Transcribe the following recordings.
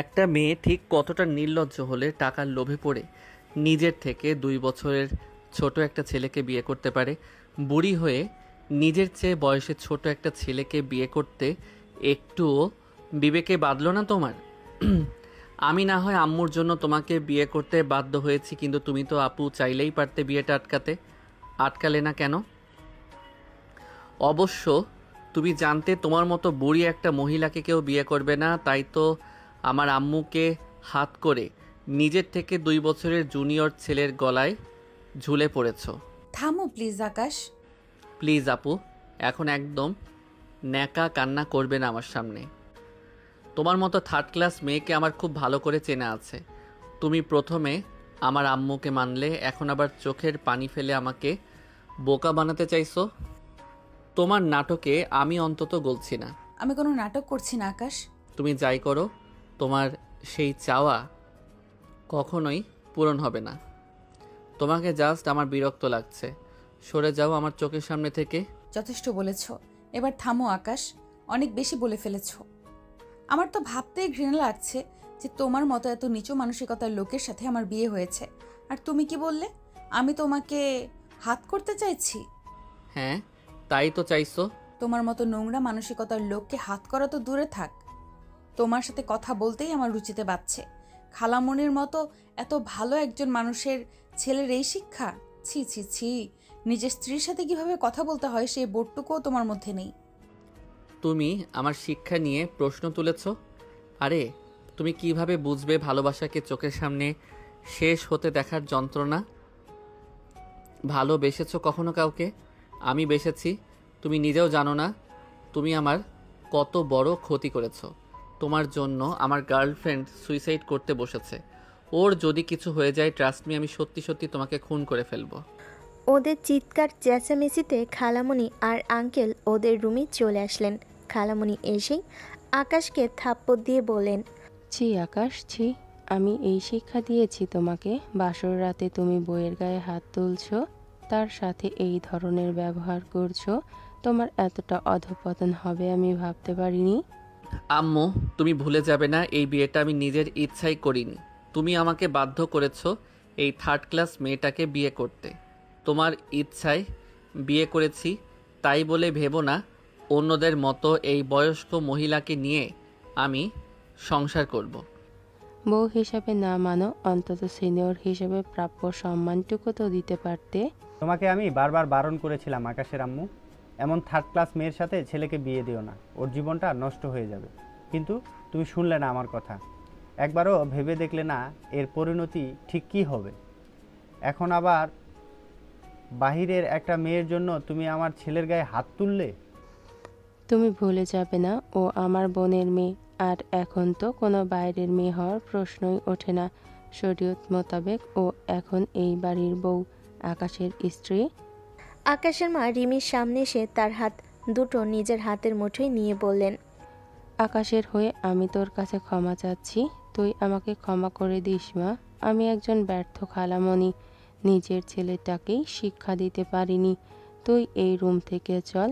একটা মেয়ে ঠিক কতটা নির্লজ্জ হলে টাকার লোভে পড়ে নিজের থেকে 2 বছরের ছোট একটা ছেলেকে বিয়ে করতে পারে। বুড়ি হয়ে নিজের চেয়ে বয়সে ছোট একটা ছেলেকে বিয়ে করতে একটুও বিবেকে বাঁধল না তোমার? আমি না হয় আম্মুর জন্য তোমাকে বিয়ে করতে বাধ্য হয়েছি, কিন্তু তুমি তো আপু চাইলেই পারতে বিয়েটা আটকাতে। আটকালে না কেন? অবশ্য তুমি জানতে তোমার মতো বুড়ি একটা মহিলাকে কেউ বিয়ে করবে না, তাই তো আমার আম্মুকে হাত করে নিজের থেকে 2 বছরের জুনিয়র ছেলের গলায় ঝুলে পড়েছ। থামো প্লিজ আকাশ। প্লিজ আপু, এখন একদম ন্যাকা কান্না করবে না আমার সামনে। তোমার মতো থার্ড ক্লাস মেয়েকে আমার খুব ভালো করে চেনা আছে। তুমি প্রথমে আমার আম্মুকে মানলে, এখন আবার চোখের পানি ফেলে আমাকে বোকা বানাতে চাইছো। তোমার নাটকে আমি অন্তত গলছি না। আমি কোনো নাটক করছি না আকাশ। তুমি যাই করো, তোমার সেই চাওয়া কখনোই পূরণ হবে না। তোমাকে জাস্ট আমার বিরক্ত লাগছে। সরে যাও আমার চোখের সামনে থেকে। যথেষ্ট বলেছ, এবার থামো আকাশ। অনেক বেশি বলে ফেলেছ। আমার তো ভাবতেই ঘৃণা লাগছে যে তোমার মতো এত নিচু মানসিকতার লোকের সাথে আমার বিয়ে হয়েছে। আর তুমি কি বললে? আমি তোমাকে হাত করতে চাইছি? হ্যাঁ, তাই তো চাইছো। তোমার মতো নোংরা মানসিকতার লোককে হাত করা তো দূরে থাক, তোমার সাথে কথা বলতেই আমার রুচিতে বাজছে। খালামণির মতো এত ভালো একজন মানুষের ছেলের এই শিক্ষা! ছি ছি ছি! নিজের স্ত্রীর সাথে কিভাবে কথা বলতে হয় সেই বোধটুকুও তোমার মধ্যে নেই। তুমি আমার শিক্ষা নিয়ে প্রশ্ন তুলেছ? আরে, তুমি কিভাবে বুঝবে ভালোবাসাকে চোখের সামনে শেষ হতে দেখার যন্ত্রণা? ভালোবেসেছো কখনো কাউকে? আমি বেসেছি, তুমি নিজেও জানো না তুমি আমার কত বড় ক্ষতি করেছো। তোমার জন্য আমার গার্লফ্রেন্ড সুইসাইড করতে বসেছে। ওর যদি কিছু হয়ে যায়, ট্রাস্ট মি, আমি সত্যি সত্যি তোমাকে খুন করে ফেলবো। ওদের চিৎকার চেঁচামেচিতে খালামণি আর আঙ্কেল ওদের রুমে চলে আসলেন। খালামণি এসেই আকাশকে থাপ্পড় দিয়ে বললেন, ছি আকাশ, ছি। আমি এই শিক্ষা দিয়েছি তোমাকে? বাসর রাতে তুমি বইয়ের গায়ে হাত তুলছো, তার সাথে এই ধরনের ব্যবহার করছো। তোমার এতটা অধঃপতন হবে আমি ভাবতে পারিনি। আম্মু, তুমি ভুলে যাবে না এই বিয়েটা আমি নিজের ইচ্ছাই করিনি। তুমি আমাকে বাধ্য করেছো এই থার্ড ক্লাস মেয়েটাকে বিয়ে করতে। তোমার ইচ্ছায় বিয়ে করেছি, তাই বলে ভেবো না অন্যদের মতো এই বয়স্ক মহিলাকে নিয়ে আমি সংসার করব। বউ হিসাবে না মানো, অন্তত সিনিয়র হিসেবে প্রাপ্য সম্মানটুকু তো দিতে পারতে। তোমাকে আমি বারবার বারণ করেছিলাম আকাশের আম্মু, এমন থার্ড ক্লাস মেয়ের সাথে ছেলেকে বিয়ে দিও না, ওর জীবনটা নষ্ট হয়ে যাবে। কিন্তু তুমি শুনলে না আমার কথা, একবারও ভেবে দেখলে না এর পরিণতি ঠিক কী হবে। এখন আবার বাহিরের একটা মেয়ের জন্য তুমি আমার ছেলের গায়ে হাত তুললে। তুমি ভুলে যাবে না ও আমার বোনের মেয়ে, আর এখন তো কোনো বাইরের মেয়ে হওয়ার প্রশ্নই ওঠে না। শরীয়ত মোতাবেক ও এখন এই বাড়ির বউ, আকাশের স্ত্রী। আকাশের মা রিমির সামনে এসে তার হাত দুটো নিজের হাতের মুঠোয় নিয়ে বললেন, আকাশের হয়ে আমি তোর কাছে ক্ষমা চাচ্ছি, তুই আমাকে ক্ষমা করে দিস মা। আমি একজন ব্যর্থ খালামণি, নিজের ছেলেটাকেই শিক্ষা দিতে পারিনি। তুই এই রুম থেকে চল,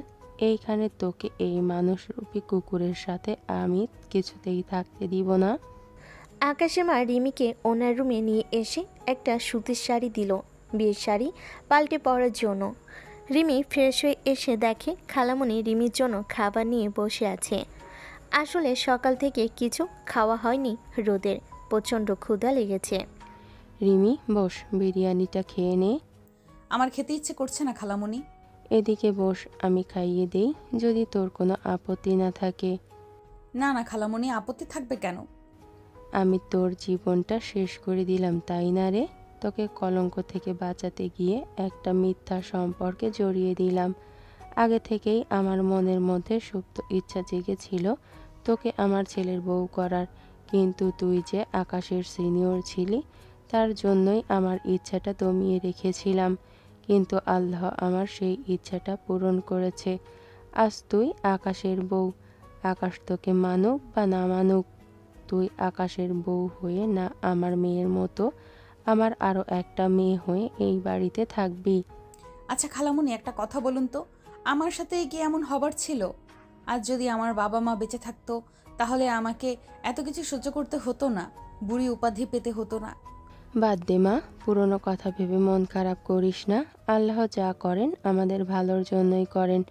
এইখানে তোকে এই মানুষরূপী কুকুরের সাথে আমি কিছুতেই থাকতে দিব না। আকাশের মা রিমিকে ওনার রুমে নিয়ে এসে একটা সুতির শাড়ি দিল, বিয়ের শাড়ি পাল্টে পরার জন্য। রিমি ফ্রেশ হয়ে এসে দেখে খালামণি রিমির জন্য খাবার নিয়ে বসে আছে। আসলে সকাল থেকে কিছু খাওয়া হয়নি রোদের, প্রচণ্ড ক্ষুধা লেগেছে। রিমি বস, বিরিয়ানিটা খেয়ে নে। আমার খেতে ইচ্ছে করছে না খালামণি। এদিকে বস, আমি খাইয়ে দেই, যদি তোর কোনো আপত্তি না থাকে। না না খালামণি, আপত্তি থাকবে কেন? আমি তোর জীবনটা শেষ করে দিলাম তাই না রে? তোকে কলঙ্ক থেকে বাঁচাতে গিয়ে একটা মিথ্যা সম্পর্কে জড়িয়ে দিলাম। আগে থেকেই আমার মনের মধ্যে সুপ্ত ইচ্ছা জেগেছিল তোকে আমার ছেলের বউ করার, কিন্তু তুই যে আকাশের সিনিয়র ছিলি তার জন্যই আমার ইচ্ছাটা দমিয়ে রেখেছিলাম। কিন্তু আল্লাহ আমার সেই ইচ্ছাটা পূরণ করেছে। আজ তুই আকাশের বউ। আকাশ তোকে মানুক বা না মানুক, তুই আকাশের বউ হয়ে না আমার মেয়ের মতো আমার আরও একটা মেয়ে হয়ে এই বাড়িতে থাকবি। আচ্ছা খালামণি, একটা কথা বলুন তো, আমার সাথে কি এমন হবার ছিল? আজ যদি আমার বাবা মা বেঁচে থাকতো তাহলে আমাকে এত কিছু সহ্য করতে হতো না, বুড়ি উপাধি পেতে হতো না। বাদ দে মা, পুরনো কথা ভেবে মন খারাপ করিস না। আল্লাহ যা করেন আমাদের ভালোর জন্যই করেন।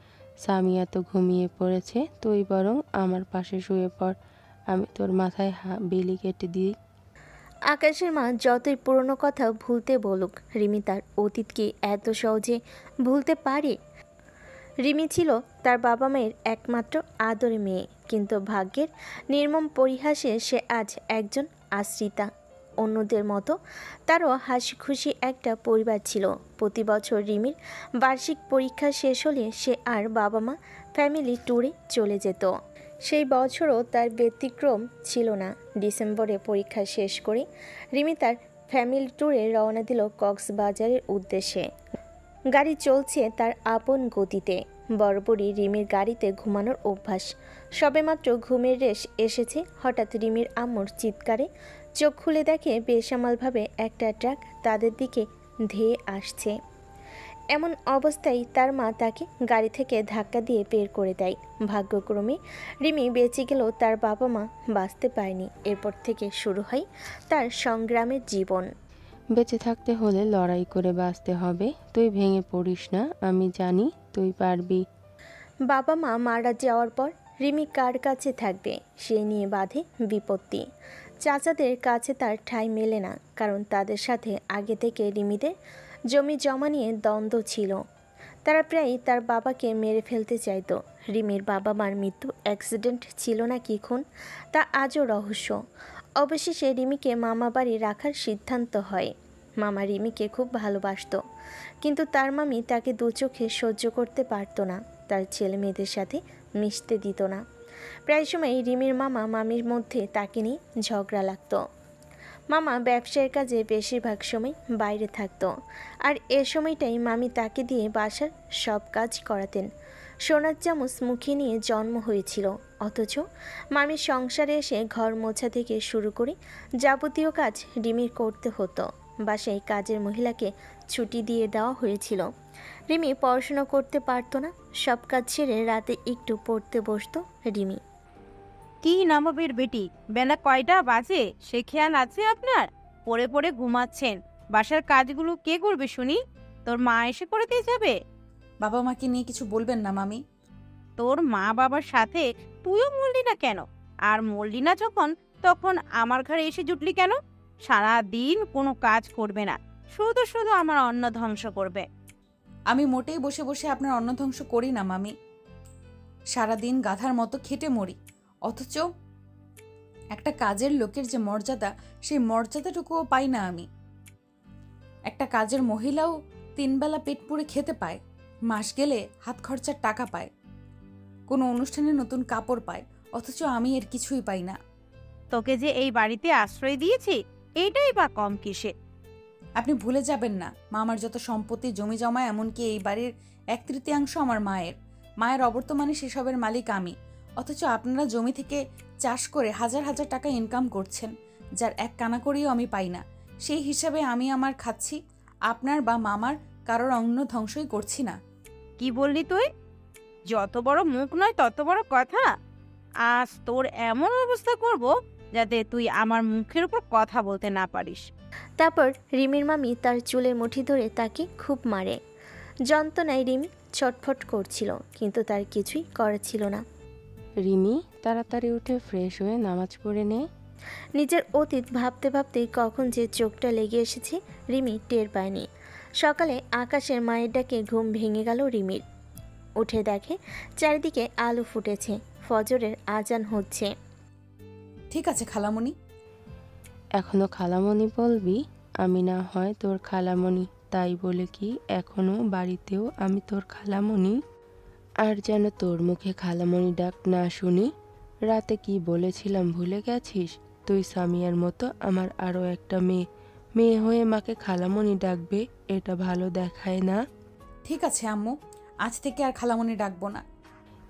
সামিয়া তো ঘুমিয়ে পড়েছে, তুই বরং আমার পাশে শুয়ে পড়, আমি তোর মাথায় বিলি কেটে দিই। আকাশের মা যতই পুরনো কথা ভুলতে বলুক, রিমি তার অতীতকে এত সহজে ভুলতে পারে? রিমি ছিল তার বাবা মায়ের একমাত্র আদরে মেয়ে, কিন্তু ভাগ্যের নির্মম পরিহাসে সে আজ একজন আশ্রিতা। অন্যদের মতো তারও হাসি খুশি একটা পরিবার ছিল। প্রতি বছর রিমির বার্ষিক পরীক্ষা শেষ হলে সে আর বাবা মা ফ্যামিলি ট্যুরে চলে যেত। সেই বছরও তার ব্যতিক্রম ছিল না। ডিসেম্বরে পরীক্ষা শেষ করে রিমি তার ফ্যামিলি ট্যুরে রওনা দিল কক্সবাজারের উদ্দেশ্যে। গাড়ি চলছে তার আপন গতিতে। বরাবরই রিমির গাড়িতে ঘুমানোর অভ্যাস। সবেমাত্র ঘুমের রেশ এসেছে, হঠাৎ রিমির আম্মুর চিৎকারে চোখ খুলে দেখে বেসামালভাবে একটা ট্রাক তাদের দিকে ধেয়ে আসছে। এমন অবস্থায় তার মা তাকে গাড়ি থেকে ধাক্কা দিয়ে বের করে দেয়। ভাগ্যক্রমে রিমি বেঁচে গেলেও তার বাবা মা বাঁচতে পারেনি। এরপর থেকে শুরু হয় তার সংগ্রামের জীবন। বেঁচে থাকতে হলে লড়াই করে বাঁচতে হবে, তুই ভেঙে পড়িস না, আমি জানি তুই পারবি। বাবা মা মারা যাওয়ার পর রিমি কার কাছে থাকবে, সে নিয়ে বাঁধে বিপত্তি। চাচাদের কাছে তার ঠাঁই মেলে না, কারণ তাদের সাথে আগে থেকে রিমিদের জমি জমা নিয়ে দ্বন্দ্ব ছিল। তারা প্রায়ই তার বাবাকে মেরে ফেলতে চাইতো। রিমির বাবা মার মৃত্যু অ্যাক্সিডেন্ট ছিল না কি খুন, তা আজও রহস্য। অবশেষে রিমিকে মামা বাড়ি রাখার সিদ্ধান্ত হয়। মামা রিমিকে খুব ভালোবাসতো, কিন্তু তার মামি তাকে দু চোখে সহ্য করতে পারত না। তার ছেলে মেয়েদের সাথে মিশতে দিত না। প্রায় সময় রিমির মামা মামির মধ্যে তাকে নিয়ে ঝগড়া লাগতো। মামা ব্যবসায়ের কাজে বেশিরভাগ সময় বাইরে থাকতো, আর এ সময়টাই মামি তাকে দিয়ে বাসার সব কাজ করাতেন। সোনার চামচ মুখে নিয়ে জন্ম হয়েছিল, অথচ মামির সংসারে এসে ঘর মোছা থেকে শুরু করে যাবতীয় কাজ রিমির করতে হতো। বাসায় কাজের মহিলাকে ছুটি দিয়ে দেওয়া হয়েছিল। রিমি পড়াশোনা করতে পারতো না। সব কাজ ছেড়ে রাতে একটু পড়তে বসতো রিমি। কি নবাবের বেটি, বেলা কয়টা বাজে সে খেয়াল আছে আপনার? পড়ে পড়ে ঘুমাচ্ছেন। বাসার কাজগুলো কে করবে শুনি? তোর মা এসে করে দিয়ে যাবে? বাবা মাকে নিয়ে কিছু বলবেন না মামি। তোর মা বাবার সাথে তুইও মরলি না কেন? আর মরলি না যখন, তখন আমার ঘরে এসে জুটলি কেন? সারা দিন কোনো কাজ করবে না, শুধু শুধু আমার অন্ন ধ্বংস করবে। আমি মোটেই বসে বসে আপনার অন্ন ধ্বংস করি না মামি। সারাদিন গাধার মতো খেটে মরি, অথচ একটা কাজের লোকের যে মর্যাদা, সেই মর্যাদাটুকুও পাই না আমি। একটা কাজের মহিলাও 3 বেলা পেট পুরে খেতে পায়, মাস গেলে হাত খরচার টাকা পায়, কোনো অনুষ্ঠানে নতুন কাপড় পায়, অথচ আমি এর কিছুই পাই না। তোকে যে এই বাড়িতে আশ্রয় দিয়েছি, এইটাই বা কম কিসে? আপনি ভুলে যাবেন না, মামার যত সম্পত্তি জমি জমা, এমনকি এই বাড়ির 1/3 আমার মায়ের। মায়ের অবর্তমানে সেসবের মালিক আমি, অথচ আপনারা জমি থেকে চাষ করে হাজার হাজার টাকা ইনকাম করছেন, যার এক কানা করেও আমি পাই না। সেই হিসাবে আমি আমার খাচ্ছি, আপনার বা মামার কারোর অন্ন ধ্বংসই করছি না। কি বললি তুই? যত বড় মুখ নয় তত বড় কথা। আজ তোর এমন অবস্থা করব যাতে তুই আমার মুখের উপর কথা বলতে না পারিস। তারপর রিমির মামি তার চুলের মুঠি ধরে তাকে খুব মারে। যন্ত্রণায় রিমি ছটফট করছিল, কিন্তু তার কিছুই করার ছিল না। রিমি, তাড়াতাড়ি উঠে ফ্রেশ হয়ে নামাজ পড়ে নে। নিজের অতীত ভাবতে ভাবতেই কখন যে চোখটা লেগে এসেছে রিমি টের পায়নি। সকালে আকাশের মায়ের ডাকে ঘুম ভেঙে গেল রিমির। উঠে দেখে চারিদিকে আলো ফুটেছে, ফজরের আজান হচ্ছে। ঠিক আছে খালামণি। এখনো খালামণি বলবি? আমি না হয় তোর খালামণি, তাই বলে কি এখনো বাড়িতেও আমি তোর খালামণি? আর যেন তোর মুখে খালামণি ডাক না শুনি। রাতে কি বলেছিলাম ভুলে গেছিস? তুই সামিয়ার মতো আমার আরও একটা মেয়ে হয়ে মাকে খালামণি ডাকবে, এটা ভালো দেখায় না। ঠিক আছে আম্মু, আজ থেকে আর খালামণি ডাকবো না।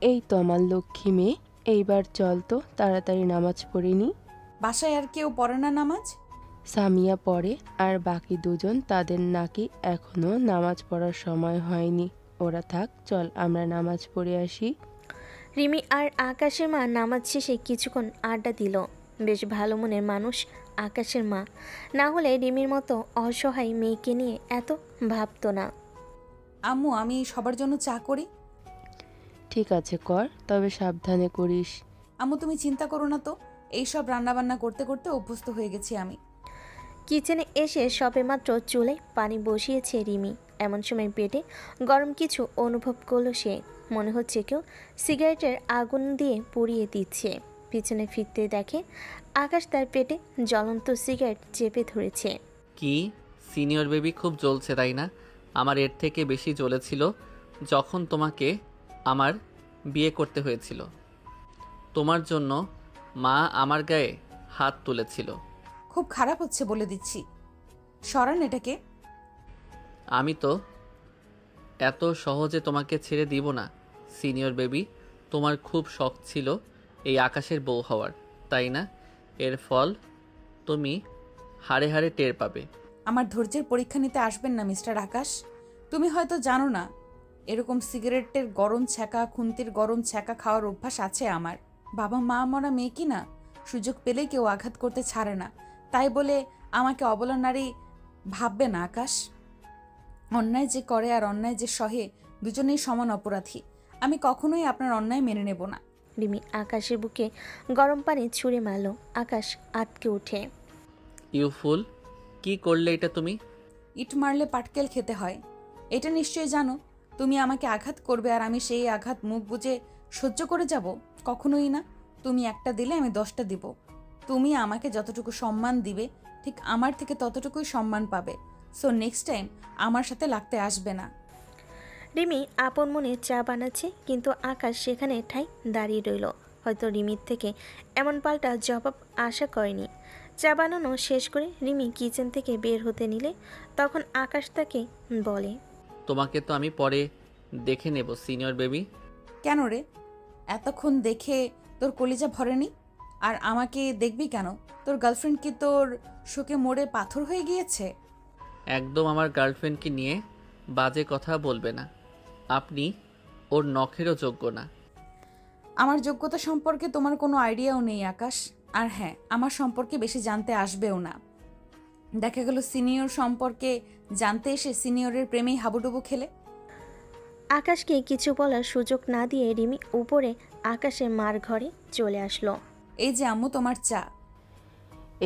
এই তো আমার লক্ষ্মী মেয়ে, এইবার চল তো তাড়াতাড়ি নামাজ পড়িনি। বাসায় আর কেউ পড়ে না নামাজ? সামিয়া পড়ে, আর বাকি দুজন তাদের নাকি এখনো নামাজ পড়ার সময় হয়নি। ওরা থাক, চল আমরা নামাজ পড়ে আসি। রিমি আর আকাশের মা নামাজ শেষে কিছুক্ষণ আড্ডা দিল। বেশ ভালো মনের মানুষ আকাশের মা, না হলে রিমির মতো অসহায় মেয়েকে নিয়ে এত ভাবতো না। আম্মু, আমি সবার জন্য চা করি। ঠিক আছে কর, তবে সাবধানে করিস। আম্মু, তুমি চিন্তা করো না তো, এইসব রান্নাবান্না করতে করতে অভ্যস্ত হয়ে গেছি আমি। কিচেনে এসে সবেমাত্র চুলায় পানি বসিয়েছে রিমি। এমন সময় পেটে গরম কিছু অনুভব করলো সে। মনে হচ্ছে কেউ সিগারেটের আগুন দিয়ে পুড়িয়ে দিচ্ছে। পিছনে ফিরতে দেখে আকাশ তার পেটে জ্বলন্ত সিগারেট চেপে ধরেছে। কি সিনিয়র বেবি, খুব জ্বলছে তাই না? আমার এর থেকে বেশি জ্বলেছিল যখন তোমাকে আমার বিয়ে করতে হয়েছিল। তোমার জন্য মা আমার গায়ে হাত তুলেছিল। খুব খারাপ হচ্ছে বলে দিচ্ছি, সরান এটাকে। আমি তো এত সহজে তোমাকে ছেড়ে দিব না সিনিয়র বেবি। তোমার খুব শখ ছিল এই আকাশের বউ হওয়ার, তাই না? এর ফল তুমি হাড়ে হাড়ে টের পাবে। আমার ধৈর্যের পরীক্ষা নিতে আসবেন না মিস্টার আকাশ। তুমি হয়তো জানো না, এরকম সিগারেটের গরম ছ্যাঁকা, খুন্তির গরম ছ্যাঁকা খাওয়ার অভ্যাস আছে আমার। বাবা মা মরা মেয়ে কি না, সুযোগ পেলেই কেউ আঘাত করতে ছাড়ে না। তাই বলে আমাকে অবলা নারী ভাববে না আকাশ। অন্যায় যে করে আর অন্যায় যে সহে, দুজনেই সমান অপরাধী। আমি কখনোই আপনার অন্যায় মেনে নেব না। রিমি আকাশের বুকে গরম পানি ছুঁড়ে মারল। আকাশ আটকে ওঠে। ইউ ফুল, কি করলে এটা তুমি? ইট মারলে পাটকেল খেতে হয়, এটা নিশ্চয়ই জানো। তুমি আমাকে আঘাত করবে আর আমি সেই আঘাত মুখ বুজে সহ্য করে যাব? কখনোই না। তুমি একটা দিলে আমি 10টা দিব। তুমি আমাকে যতটুকু সম্মান দিবে, ঠিক আমার থেকে ততটুকুই সম্মান পাবে। সো নেক্সট টাইম আমার সাথে লাগতে আসবে না। রিমি আপন মনে চা বানাচ্ছে, কিন্তু আকাশ সেখানে ঠাই দাঁড়িয়ে রইল। হয়তো রিমির থেকে এমন পাল্টা জবাব আশা করেনি। চা বানানো শেষ করে রিমি কিচেন থেকে বের হতে নিলে তখন আকাশ তাকে বলে, তোমাকে তো আমি পরে দেখে নেব সিনিয়র বেবি। কেন রে, এতক্ষণ দেখে তোর কলিজা ভরেনি? আর আমাকে দেখবি কেন? তোর গার্লফ্রেন্ড কি তোর শোকে মোড়ে পাথর হয়ে গিয়েছে? একদম আমার গার্লফ্রেন্ডকে নিয়ে বাজে কথা বলবে না। আপনি ওর নখেরও যোগ্য না। আমার যোগ্যতা সম্পর্কে তোমার কোনো আইডিয়াও নেই আকাশ। আর হ্যাঁ, আমার সম্পর্কে বেশি জানতে আসবেও না। দেখা গেল সিনিয়র সম্পর্কে জানতে এসে সিনিয়রের প্রেমেই হাবুডুবু খেলে। আকাশকে কিছু বলার সুযোগ না দিয়ে রিমি উপরে আকাশের মার ঘরে চলে আসলো। এই যে আম্মু, তোমার চা।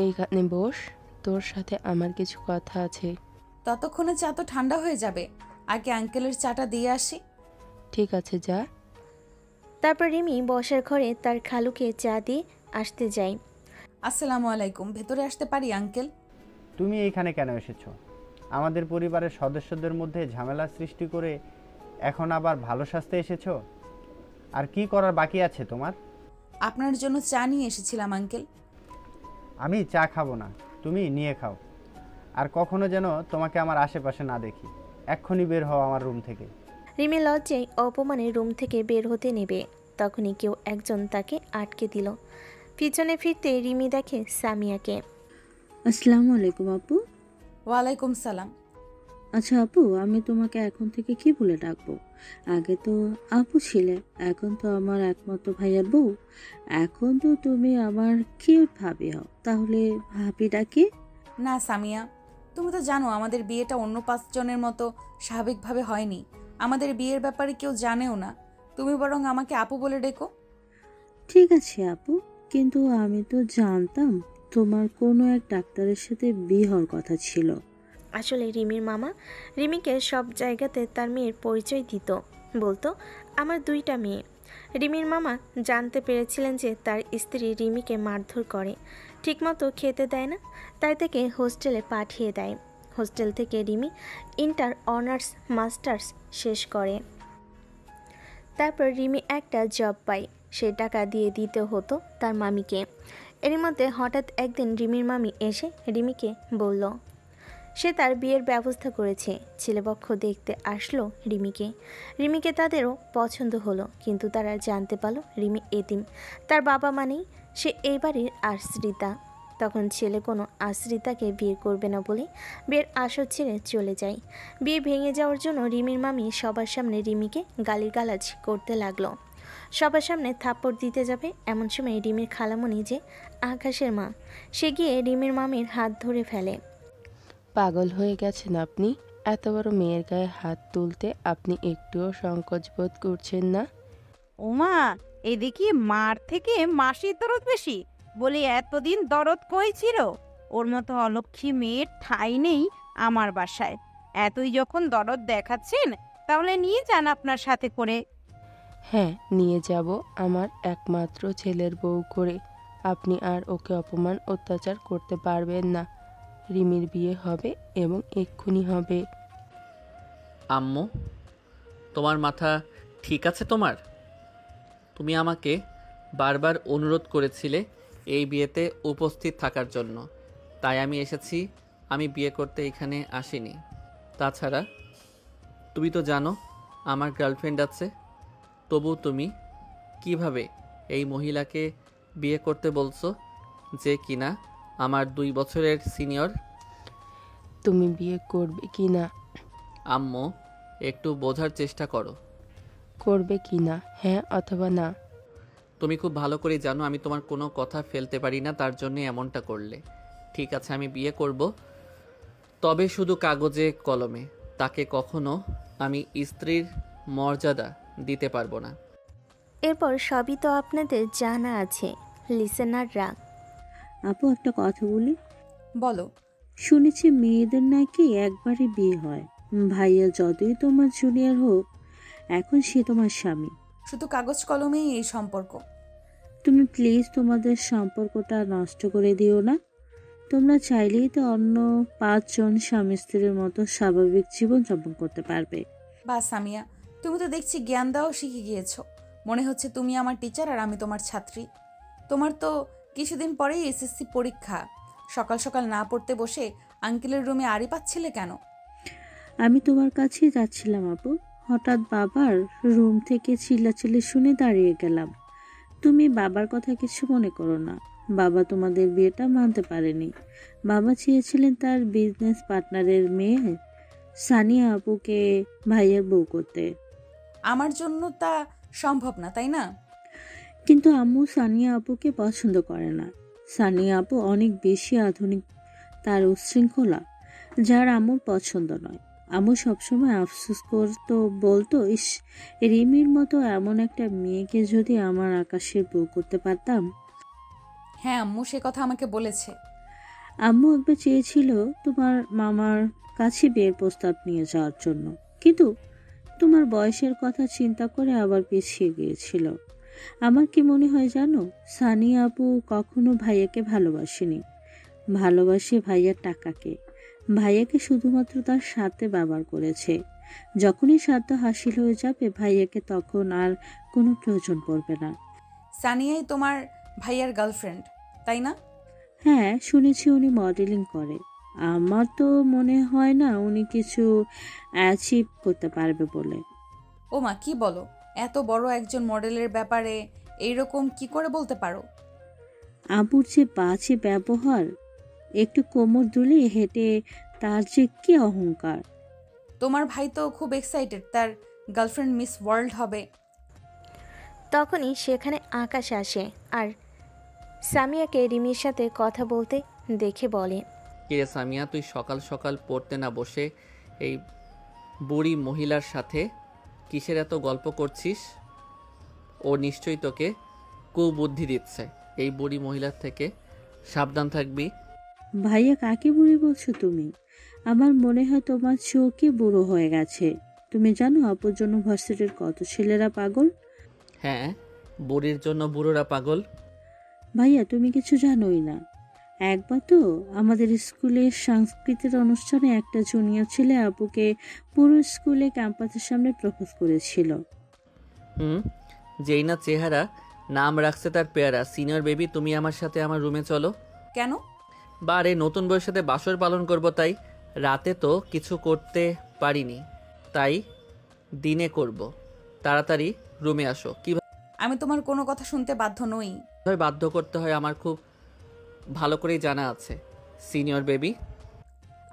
এইখানে বস, তোর সাথে আমার কিছু কথা আছে। ততক্ষণে চা তো ঠান্ডা হয়ে যাবে, আগে আঙ্কেলের চাটা দিয়ে আসি। ঠিক আছে যা। তারপর রিমি বসার ঘরে তার খালুকে চা দিয়ে আসতে যায়। আসসালামু আলাইকুম, ভেতরে আসতে পারি আঙ্কেল? তুমি এইখানে কেন এসেছো? আমাদের পরিবারের সদস্যদের মধ্যে ঝামেলা সৃষ্টি করে এখন আবার ভালো সাজতে এসেছো? আর কি করার বাকি আছে তোমার? আপনার জন্য চা নিয়ে এসেছিলাম আঙ্কেল। আমি চা খাবো না, তুমি নিয়ে খাও। আর কখনো যেন তোমাকে আমার আশেপাশে না দেখি। এক্ষুনি বের হও আমার রুম থেকে। রিমি লজ্জায় অপমানে রুম থেকে বের হতে নেবে, তখনই কেউ একজন তাকে আটকে দিল। পিছনে ফিরতে রিমি দেখে সামিয়াকে। আসসালামু আলাইকুম আপু। ওয়ালাইকুম সালাম। আচ্ছা আপু, আমি তোমাকে এখন থেকে কি বলে ডাকবো? আগে তো আপু ছিলে, এখন তো আমার একমাত্র ভাইয়ার বউ। এখন তো তুমি আমার কিউট ভাবি হও, তাহলে ভাবি ডাকি? না সামিয়া, তুমি তো জানো আমাদের বিয়েটা অন্য 5 জনের মতো স্বাভাবিকভাবে হয়নি। আমাদের বিয়ের ব্যাপারে কেউ জানেও না। তুমি বরং আমাকে আপু বলে ডেকো। ঠিক আছে আপু, কিন্তু আমি তো জানতাম তোমার কোনো এক ডাক্তারের সাথে বিয়ে হওয়ার কথা ছিল। আসলে রিমির মামা রিমিকে সব জায়গাতে তার মেয়ের পরিচয় দিত, বলতো আমার 2টা মেয়ে। রিমির মামা জানতে পেরেছিলেন যে তার স্ত্রী রিমিকে মারধর করে, ঠিকমতো খেতে দেয় না, তাই তাকে হোস্টেলে পাঠিয়ে দেয়। হোস্টেল থেকে রিমি ইন্টার অনার্স মাস্টার্স শেষ করে। তারপর রিমি একটা জব পায়, সে টাকা দিয়ে দিতে হতো তার মামিকে। এর মধ্যে হঠাৎ একদিন রিমির মামি এসে রিমিকে বলল সে তার বিয়ের ব্যবস্থা করেছে। ছেলেপক্ষ দেখতে আসলো রিমিকে। রিমিকে তাদেরও পছন্দ হলো, কিন্তু তারা জানতে পারলো রিমি এতিম, তার বাবা মানেই সে এই বাড়ির আশ্রিতা। তখন ছেলে কোনো আশ্রিতাকে বিয়ে করবে না বলে বিয়ের আসর ছেড়ে চলে যায়। বিয়ে ভেঙে যাওয়ার জন্য রিমির মামি সবার সামনে রিমিকে গালিগালাজ করতে লাগলো। সবার সামনে থাপ্পড় দিতে যাবে এমন সময় রিমির খালামণি যে আকাশের মা, সে গিয়ে রিমির মামির হাত ধরে ফেলে। পাগল হয়ে গেছেন আপনি? এত বড় মেয়ের গায়ে হাত তুলতে আপনি একটুও সংকোচ বোধ করছেন না? ওমা, এদিকে মার থেকে মাসির দরদ বেশি বলে এতদিন দরদ কই ছিল? ওর মতো অলক্ষী মেয়ের ঠাঁই নেই আমার বাসায়। এতই যখন দরদ দেখাচ্ছেন তাহলে নিয়ে যান আপনার সাথে করে। হ্যাঁ, নিয়ে যাব আমার একমাত্র ছেলের বউ করে। আপনি আর ওকে অপমান অত্যাচার করতে পারবেন না। রিমির বিয়ে হবে এবং এক্ষুনি হবে। আম্মু, তোমার মাথা ঠিক আছে? তুমি আমাকে বারবার অনুরোধ করেছিলে এই বিয়েতে উপস্থিত থাকার জন্য, তাই আমি এসেছি। আমি বিয়ে করতে এখানে আসিনি। তাছাড়া তুমি তো জানো আমার গার্লফ্রেন্ড আছে, তবু তুমি কিভাবে এই মহিলাকে বিয়ে করতে বলছো, যে কিনা আমার 2 বছরের সিনিয়র? তুমি বিয়ে করবে কি না? আম্মু, একটু বোঝার চেষ্টা করো। করবে কি না, হ্যাঁ অথবা না? তুমি খুব ভালো করে জানো আমি তোমার কোনো কথা ফেলতে পারি না, তার জন্য এমনটা করলে। ঠিক আছে, আমি বিয়ে করব, তবে শুধু কাগজে কলমে। তাকে কখনো আমি স্ত্রীর মর্যাদা দিতে পারবো না। এরপর সবই তো আপনাদের জানা আছে, লিসেনাররা। আপু একটা কথা বলি। বলো। শুনেছি মেয়েদের নাকি একবারই বিয়ে হয়। ভাইয়া যতই তোমার জুনিয়র হোক, এখন সে তোমার স্বামী। শুধু কাগজ কলমেই এই সম্পর্ক। তুমি প্লিজ তোমাদের সম্পর্কটা নষ্ট করে দিও না। তোমরা চাইলেই তো অন্য 5 জন স্বামী স্ত্রীর মতো স্বাভাবিক জীবন যাপন করতে পারবে। বা সামিয়া, তুমি তো দেখছি জ্ঞান দেওয়াও শিখে গিয়েছো। মনে হচ্ছে তুমি আমার টিচার আর আমি তোমার ছাত্রী। তোমার তো কিছুদিন পরেই এসএসসি পরীক্ষা। সকাল সকাল না পড়তে বসে আঙ্কেলের রুমে আড়ি পাচ্ছিলে কেন? আমি তোমার কাছেই যাচ্ছিলাম আপু, হঠাৎ বাবার রুম থেকে চিল্লাচিল্লি শুনে দাঁড়িয়ে গেলাম। তুমি বাবার কথা কিছু মনে করো না। বাবা তোমাদের বিয়েটা মানতে পারেনি। বাবা চেয়েছিলেন তার বিজনেস পার্টনারের মেয়ে সানিয়া আপুকে ভাইয়ের বউ করতে। আমার জন্য তা সম্ভব না, তাই না? কিন্তু আম্মু সানিয়া আপুকে পছন্দ করে না। সানিয়া আপু অনেক বেশি আধুনিক, তার উচ্ছৃঙ্খলা, যার আম্মুর পছন্দ নয়। আম্মু সবসময় আফসোস করতো, বলতো, ইস, রিমির মতো এমন একটা মেয়েকে যদি আমার আকাশের বউ করতে পারতাম। হ্যাঁ, আম্মু সে কথা আমাকে বলেছে। আম্মু একবার চেয়েছিল তোমার মামার কাছে বিয়ের প্রস্তাব নিয়ে যাওয়ার জন্য, কিন্তু তোমার বয়সের কথা চিন্তা করে আবার পিছিয়ে গিয়েছিল। আমার কি মনে হয় জানো, সানিয়া আপু কখনো ভাইয়াকে ভালোবাসেনি। ভালোবাসে ভাইয়ার টাকাকে। ভাইয়াকে শুধুমাত্র তার স্বার্থে ব্যবহার করেছে। যখনই স্বার্থ হাসিল হয়ে যাবে ভাইয়াকে, তখন আর কোনো প্রয়োজন পড়বে না। সানিয়াই তোমার ভাইয়ার গার্লফ্রেন্ড, তাই না? হ্যাঁ, শুনেছি উনি মডেলিং করে। আমার তো মনে হয় না উনি কিছু অ্যাচিভ করতে পারবে বলে। ও মা, কি বলো? এত বড় একজন মডেলের ব্যাপারে এইরকম কি করে বলতে পারো? আবুর যে বাজে ব্যবহার, একটু কোমর দুলে হেঁটে, তার যে কি অহংকার। তোমার ভাই তো খুব এক্সাইটেড, তার গার্লফ্রেন্ড মিস ওয়ার্ল্ড হবে। তখনই সেখানে আকাশ আসে আর সামিয়াকে রিমির সাথে কথা বলতে দেখে বলে, কিরে সামিয়া, তুই সকাল সকাল পড়তে না বসে এই বুড়ি মহিলার সাথে কিসের এত গল্প করছিস? ও নিশ্চয়ই তোকে কুবুদ্ধি দিচ্ছে। এই বুড়ি মহিলার থেকে সাবধান থাকবি। ভাইয়া, কাকে বুড়ি বলছো তুমি? আমার মনে হয় তোমার চোখই বুড়ো হয়ে গেছে। তুমি জানো আপুর জন্য ভার্সিটির কত ছেলেরা পাগল? হ্যাঁ, বুড়ির জন্য বুড়োরা পাগল। ভাইয়া, তুমি কিছু জানোই না। একবার তো আমাদের স্কুলের সাংস্কৃতিক অনুষ্ঠানে একটা জুনিয়র ছেলে আপুকে পুরো স্কুলে ক্যাম্পাসের সামনে প্রপোজ করেছিল। যেই না চেহারা, নাম রাখছে তার পেয়ারা। সিনিয়র বেবি, তুমি আমার সাথে আমার রুমে চলো। কেন? বারে নতুন বউয়ের সাথে বাসর পালন করব, তাই রাতে তো কিছু করতে পারিনি, তাই দিনে করব। তাড়াতাড়ি রুমে আসো। কিভাবে আমি তোমার কোনো কথা শুনতে বাধ্য নই। বাধ্য করতে হয় আমার খুব ভালো করেই জানা আছে সিনিয়র বেবি।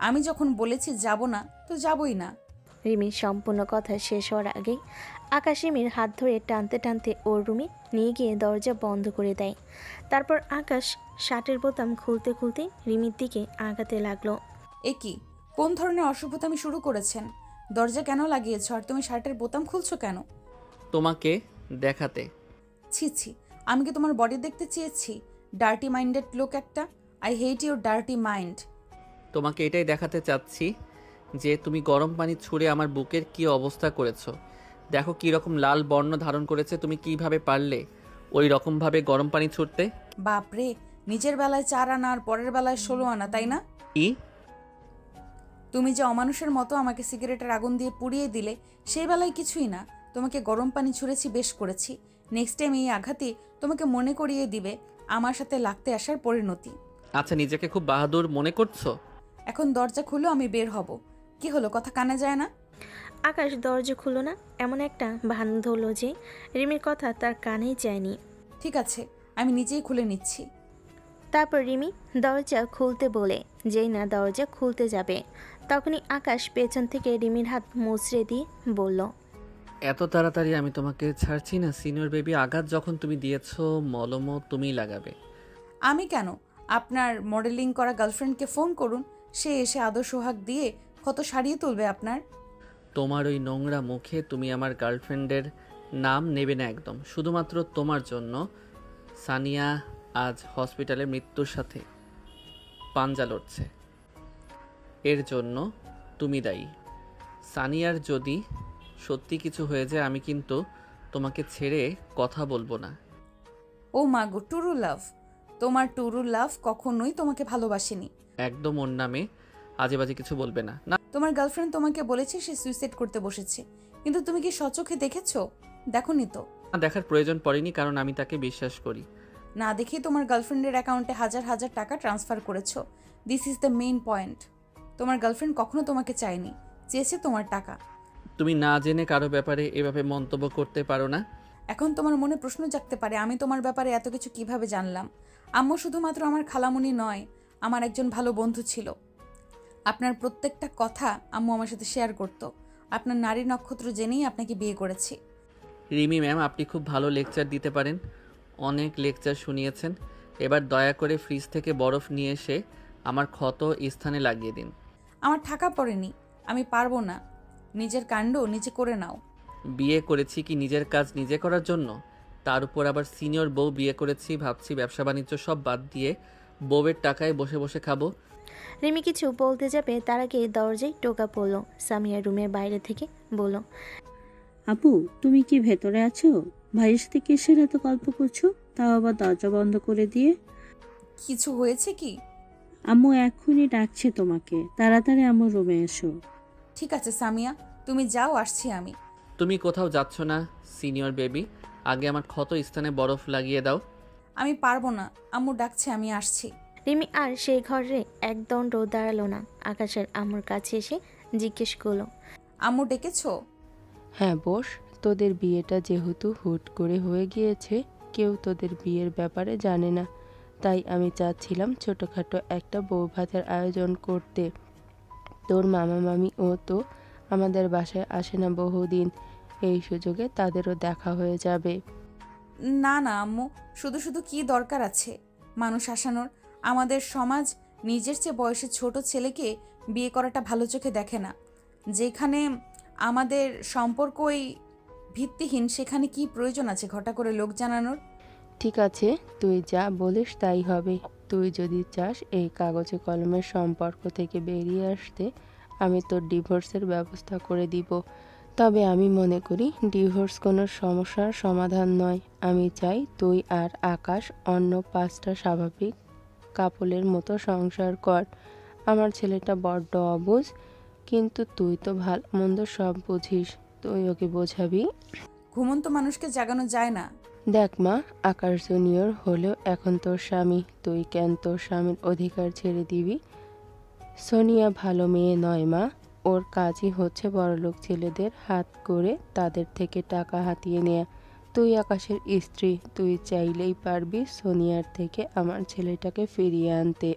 আমি যখন বলেছি যাব না, তো যাবই না। রিমির সম্পূর্ণ কথা শেষ হওয়ার আগেই আকাশ রিমির হাত ধরে টানতে টানতে ওর রুমে নিয়ে গিয়ে দরজা বন্ধ করে দেয়। তারপর আকাশ শার্টের বোতাম খুলতে খুলতে রিমির দিকে আগাতে লাগলো। এ কি, কোন ধরনের অসভ্যতামি শুরু করেছেন? দরজা কেন লাগিয়েছ আর তুমি শার্টের বোতাম খুলছো কেন? তোমাকে দেখাতে। ছি ছি, আমি কি তোমার বডি দেখতে চেয়েছি? ডার্টি মাইন্ডেড লোক একটা। I hate your dirty mind. তোমাকে এটাই দেখাতে চাচ্ছি যে তুমি গরম পানি ছুঁড়ে আমার বুকের কি অবস্থা করেছো। দেখো কি রকম লাল বর্ণ ধারণ করেছে। তুমি কিভাবে পারলে ওই রকমভাবে গরম পানি ছুঁড়তে? বাপরে, নিজের বেলায় 4 আনা আর পরের বেলায় 16 আনা, তাই না? কি? তুমি যে অমানুষের মতো আমাকে সিগারেটের আগুন দিয়ে পুড়িয়ে দিলে, সেই বেলায় কিছুই না। তোমাকে গরম পানি ছুঁড়েছি, বেশ করেছি। নেক্সট টাইম এই আঘাতই তোমাকে মনে করিয়ে দিবে আমার সাথে লাগতে আসার পরিণতি। আচ্ছা, নিজেকে খুব বাহাদুর মনে করছো? এখন দরজা খুলো, আমি বের হব। কি হলো, কথা কানে যায় না? আকাশ দরজা খুলো না এমন একটা ভান ধরল যে রিমির কথা তার কানেই যায়নি। ঠিক আছে, আমি নিজেই খুলে নিচ্ছি। তারপর রিমি দরজা খুলতে বলে যেই না দরজা খুলতে যাবে তখনই আকাশ পেছন থেকে রিমির হাত মুচড়ে দিয়ে বলল, এত তাড়াতাড়ি আমি তোমাকে ছাড়ছি না সিনিয়র বেবি। আঘাত যখন তুমি দিয়েছো, মলমও তুমিই লাগাবে। আমি কেন? আপনার মডেলিং করা গার্লফ্রেন্ডকে ফোন করুন, সে এসে আদর সোহাগ দিয়ে ক্ষত সারিয়ে তুলবে আপনার। তোমার ওই নোংরা মুখে তুমি আমার গার্লফ্রেন্ডের নাম নেবে না একদম। শুধুমাত্র তোমার জন্য সানিয়া আজ হসপিটালে মৃত্যুর সাথে পাঞ্জা লড়ছে। এর জন্য তুমি দায়ী। সানিয়ার যদি সত্যি কিছু হয়ে যায়, আমি কিন্তু তোমাকে ছেড়ে কথা বলবো না। ও মা গো, টুরু লাভ! তোমার টুরু লাভ কখনোই তোমাকে ভালোবাসেনি। একদম ওর নামে আজে বাজে কিছু বলবে না। না, তোমার গার্লফ্রেন্ড তোমাকে বলেছে সে সুইসাইড করতে বসেছে, কিন্তু তুমি কি সচোখে দেখেছো? দেখোনি তো? দেখার প্রয়োজন পড়েনি, কারণ আমি তাকে বিশ্বাস করি। না দেখেই তোমার গার্লফ্রেন্ডের অ্যাকাউন্টে হাজার হাজার টাকা ট্রান্সফার করেছো। This is the main point. তোমার গার্লফ্রেন্ড কখনো তোমাকে চায়নি, চেয়েছে তোমার টাকা। তুমি না জেনে কারো ব্যাপারে এভাবে মন্তব্য করতে পারো না। এখন তোমার মনে প্রশ্ন জাগতে পারে, আমি তোমার ব্যাপারে এত কিছু কিভাবে জানলাম? আম্মু শুধুমাত্র আমার খালামণি নয়, আমার একজন ভালো বন্ধু ছিল। আপনার প্রত্যেকটা কথা আম্মু আমার সাথে শেয়ার করতো। আপনার নারী নক্ষত্র জেনেই আপনাকে বিয়ে করেছি। রিমি ম্যাম, আপনি খুব ভালো লেকচার দিতে পারেন। অনেক লেকচার শুনিয়েছেন। এবার দয়া করে ফ্রিজ থেকে বরফ নিয়ে এসে আমার ক্ষত স্থানে লাগিয়ে দিন। আমার টাকা পড়েনি, আমি পারবো না। নিজের কাণ্ড নিজে করে নাও। বিয়ে করেছি কি নিজের কাজ নিজে করার জন্য? তার উপর আবার সিনিয়র বউ বিয়ে করেছি, ভাবছি ব্যবসা বাণিজ্য সব বাদ দিয়ে বউয়ের টাকায় বসে বসে খাবো। রিমি কিছু বলতে যাবে তার আগে দরজায় টোকা পড়ল। সামিয়া রুমের বাইরে থেকে বলল, আপু, তুমি কি ভেতরে আছো? ভাইয়ের সাথে কিসের এত গল্প করছো, তাও আবার দরজা বন্ধ করে দিয়ে? কিছু হয়েছে কি? আম্মু এক্ষুনি ডাকছে তোমাকে, তাড়াতাড়ি আমার রুমে এসো। ঠিক আছে সামিয়া, তুমি যাও, আসছি আমি। তুমি কোথাও যাচ্ছ না সিনিয়র বেবি। আগে আমার ক্ষত স্থানে বরফ লাগিয়ে দাও। আমি পারবো না, আম্মু ডাকছে, আমি আসছি। রিমি আর সেই ঘরে একদম রোদ দাঁড়ালো না। আকাশের আম্মুর কাছে এসে জিজ্ঞেস করলো, আম্মু ডেকেছো? হ্যাঁ বস, তোদের বিয়েটা যেহেতু হুট করে হয়ে গিয়েছে, কেউ তোদের বিয়ের ব্যাপারে জানে না, তাই আমি চাচ্ছিলাম ছোটোখাটো একটা বউ ভাতের আয়োজন করতে। তোর মামা মামি ও তো আমাদের বাসায় আসে না বহুদিন, এই সুযোগে তাদেরও দেখা হয়ে যাবে। না না আম্মু, শুধু শুধু কি দরকার আছে মানুষ আসানোর? আমাদের সমাজ নিজের চেয়ে বয়সে ছোট ছেলেকে বিয়ে করাটা ভালো চোখে দেখে না। যেখানে আমাদের সম্পর্কই ভিত্তিহীন, সেখানে কি প্রয়োজন আছে ঘটা করে লোক জানানোর? ঠিক আছে, তুই যা বলিস তাই হবে। তুই যদি চাস এই কাগজে কলমের সম্পর্ক থেকে বেরিয়ে আসতে, আমি তোর ডিভোর্সের ব্যবস্থা করে দিব। তবে আমি মনে করি ডিভোর্স কোনো সমস্যার সমাধান নয়। আমি চাই তুই আর আকাশ অন্য 5টা স্বাভাবিক কাপলের মতো সংসার কর। আমার ছেলেটা বড্ড অবুঝ, কিন্তু তুই তো ভালো মন্দ সব বুঝিস, তুই ওকে বোঝাবি। ঘুমন্ত মানুষকে জাগানো যায় না। দেখ মা, আকাশ জুনিয়র হলেও এখন তোর স্বামী, তুই কেন তোর স্বামীর অধিকার ছেড়ে দিবি? সোনিয়া ভালো মেয়ে নয় মা, ওর কাজই হচ্ছে বড়লোক ছেলেদের হাত করে তাদের থেকে টাকা হাতিয়ে নেয়া। তুই আকাশের স্ত্রী, তুই চাইলেই পারবি সোনিয়ার থেকে আমার ছেলেটাকে ফিরিয়ে আনতে।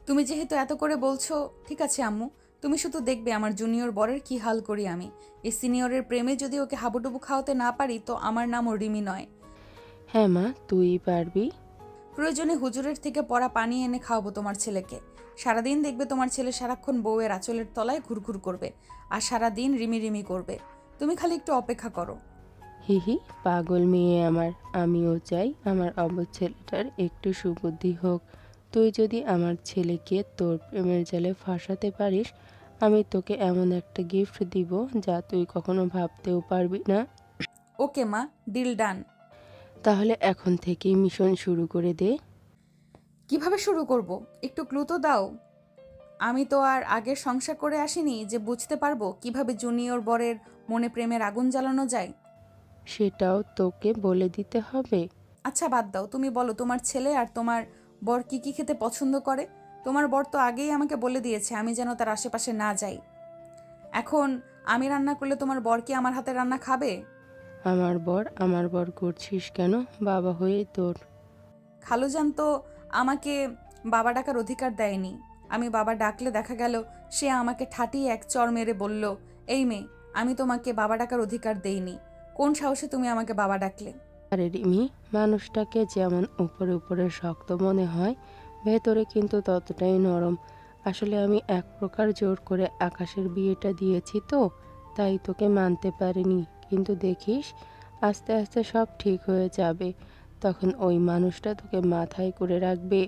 তুমি যেহেতু এত করে বলছো, ঠিক আছে আম্মু, তুমি শুধু দেখবে আমার জুনিয়র বরের কি হাল করি আমি। এই সিনিয়রের প্রেমে যদি ওকে হাবুডুবু খাওয়াতে না পারি তো আমার নামও রিমি নয়। হ্যাঁ মা, তুই পারবি। প্রয়োজনে হুজুরের থেকে পড়া পানি এনে খাওয়াবো তোমার ছেলেকে। সারাদিন দেখবে তোমার ছেলে সারাক্ষণ বউয়ের আঁচলের তলায় ঘুরঘুর করবে আর সারাদিন রিমি রিমি করবে। তুমি খালি একটু অপেক্ষা করো। হিহি, পাগল মেয়ে আমার। আমিও চাই আমার অবুঝ ছেলেটার একটু সুবুদ্ধি হোক। তুই যদি আমার ছেলেকে তোর প্রেমের জালে ফাঁসাতে পারিস, আমি তোকে এমন একটা গিফট দিব যা তুই কখনো ভাবতেও পারবি না। ওকে মা, ডিল ডান। তাহলে এখন থেকেই মিশন শুরু করে দে। কিভাবে শুরু করব? একটু ক্লু তো দাও। আমি তো আর আগের সংসার করে আসিনি যে বুঝতে পারবো কিভাবে জুনিয়র বরের মনে প্রেমের আগুন জ্বালানো যায়। সেটাও তোকে বলে দিতে হবে? আচ্ছা বাদ দাও, তুমি বলো তোমার ছেলে আর তোমার বর কি কি খেতে পছন্দ করে। তোমার বর তো আগেই আমাকে বলে দিয়েছে আমি যেন তার আশেপাশে না যাই। এখন আমি রান্না করলে তোমার বর কি আমার হাতে রান্না খাবে? আমার বর করছিস কেন? বাবা হয়ে তোর। খালুজান তো আমাকে বাবা ডাকার অধিকার দেয়নি। আমি বাবা ডাকলে দেখা গেল সে আমাকে ঠাটিয়ে এক চর মেরে বলল, এই মেয়ে, আমি তোমাকে বাবা ডাকার অধিকার দেইনি। কোন সাহসে তুমি আমাকে বাবা ডাকলে? আরে রিমি, মানুষটাকে যেমন উপরে উপরে শক্ত মনে হয়, ভেতরে কিন্তু ততটাই নরম। আসলে আমি এক প্রকার জোর করে আকাশের বিয়েটা দিয়েছি তো, তাই তোকে মানতে পারিনি। কিন্তু দেখিস, আস্তে আস্তে সব ঠিক হয়ে যাবে। তখন ওই মানুষটা তোকে মাথায় করে রাখবে।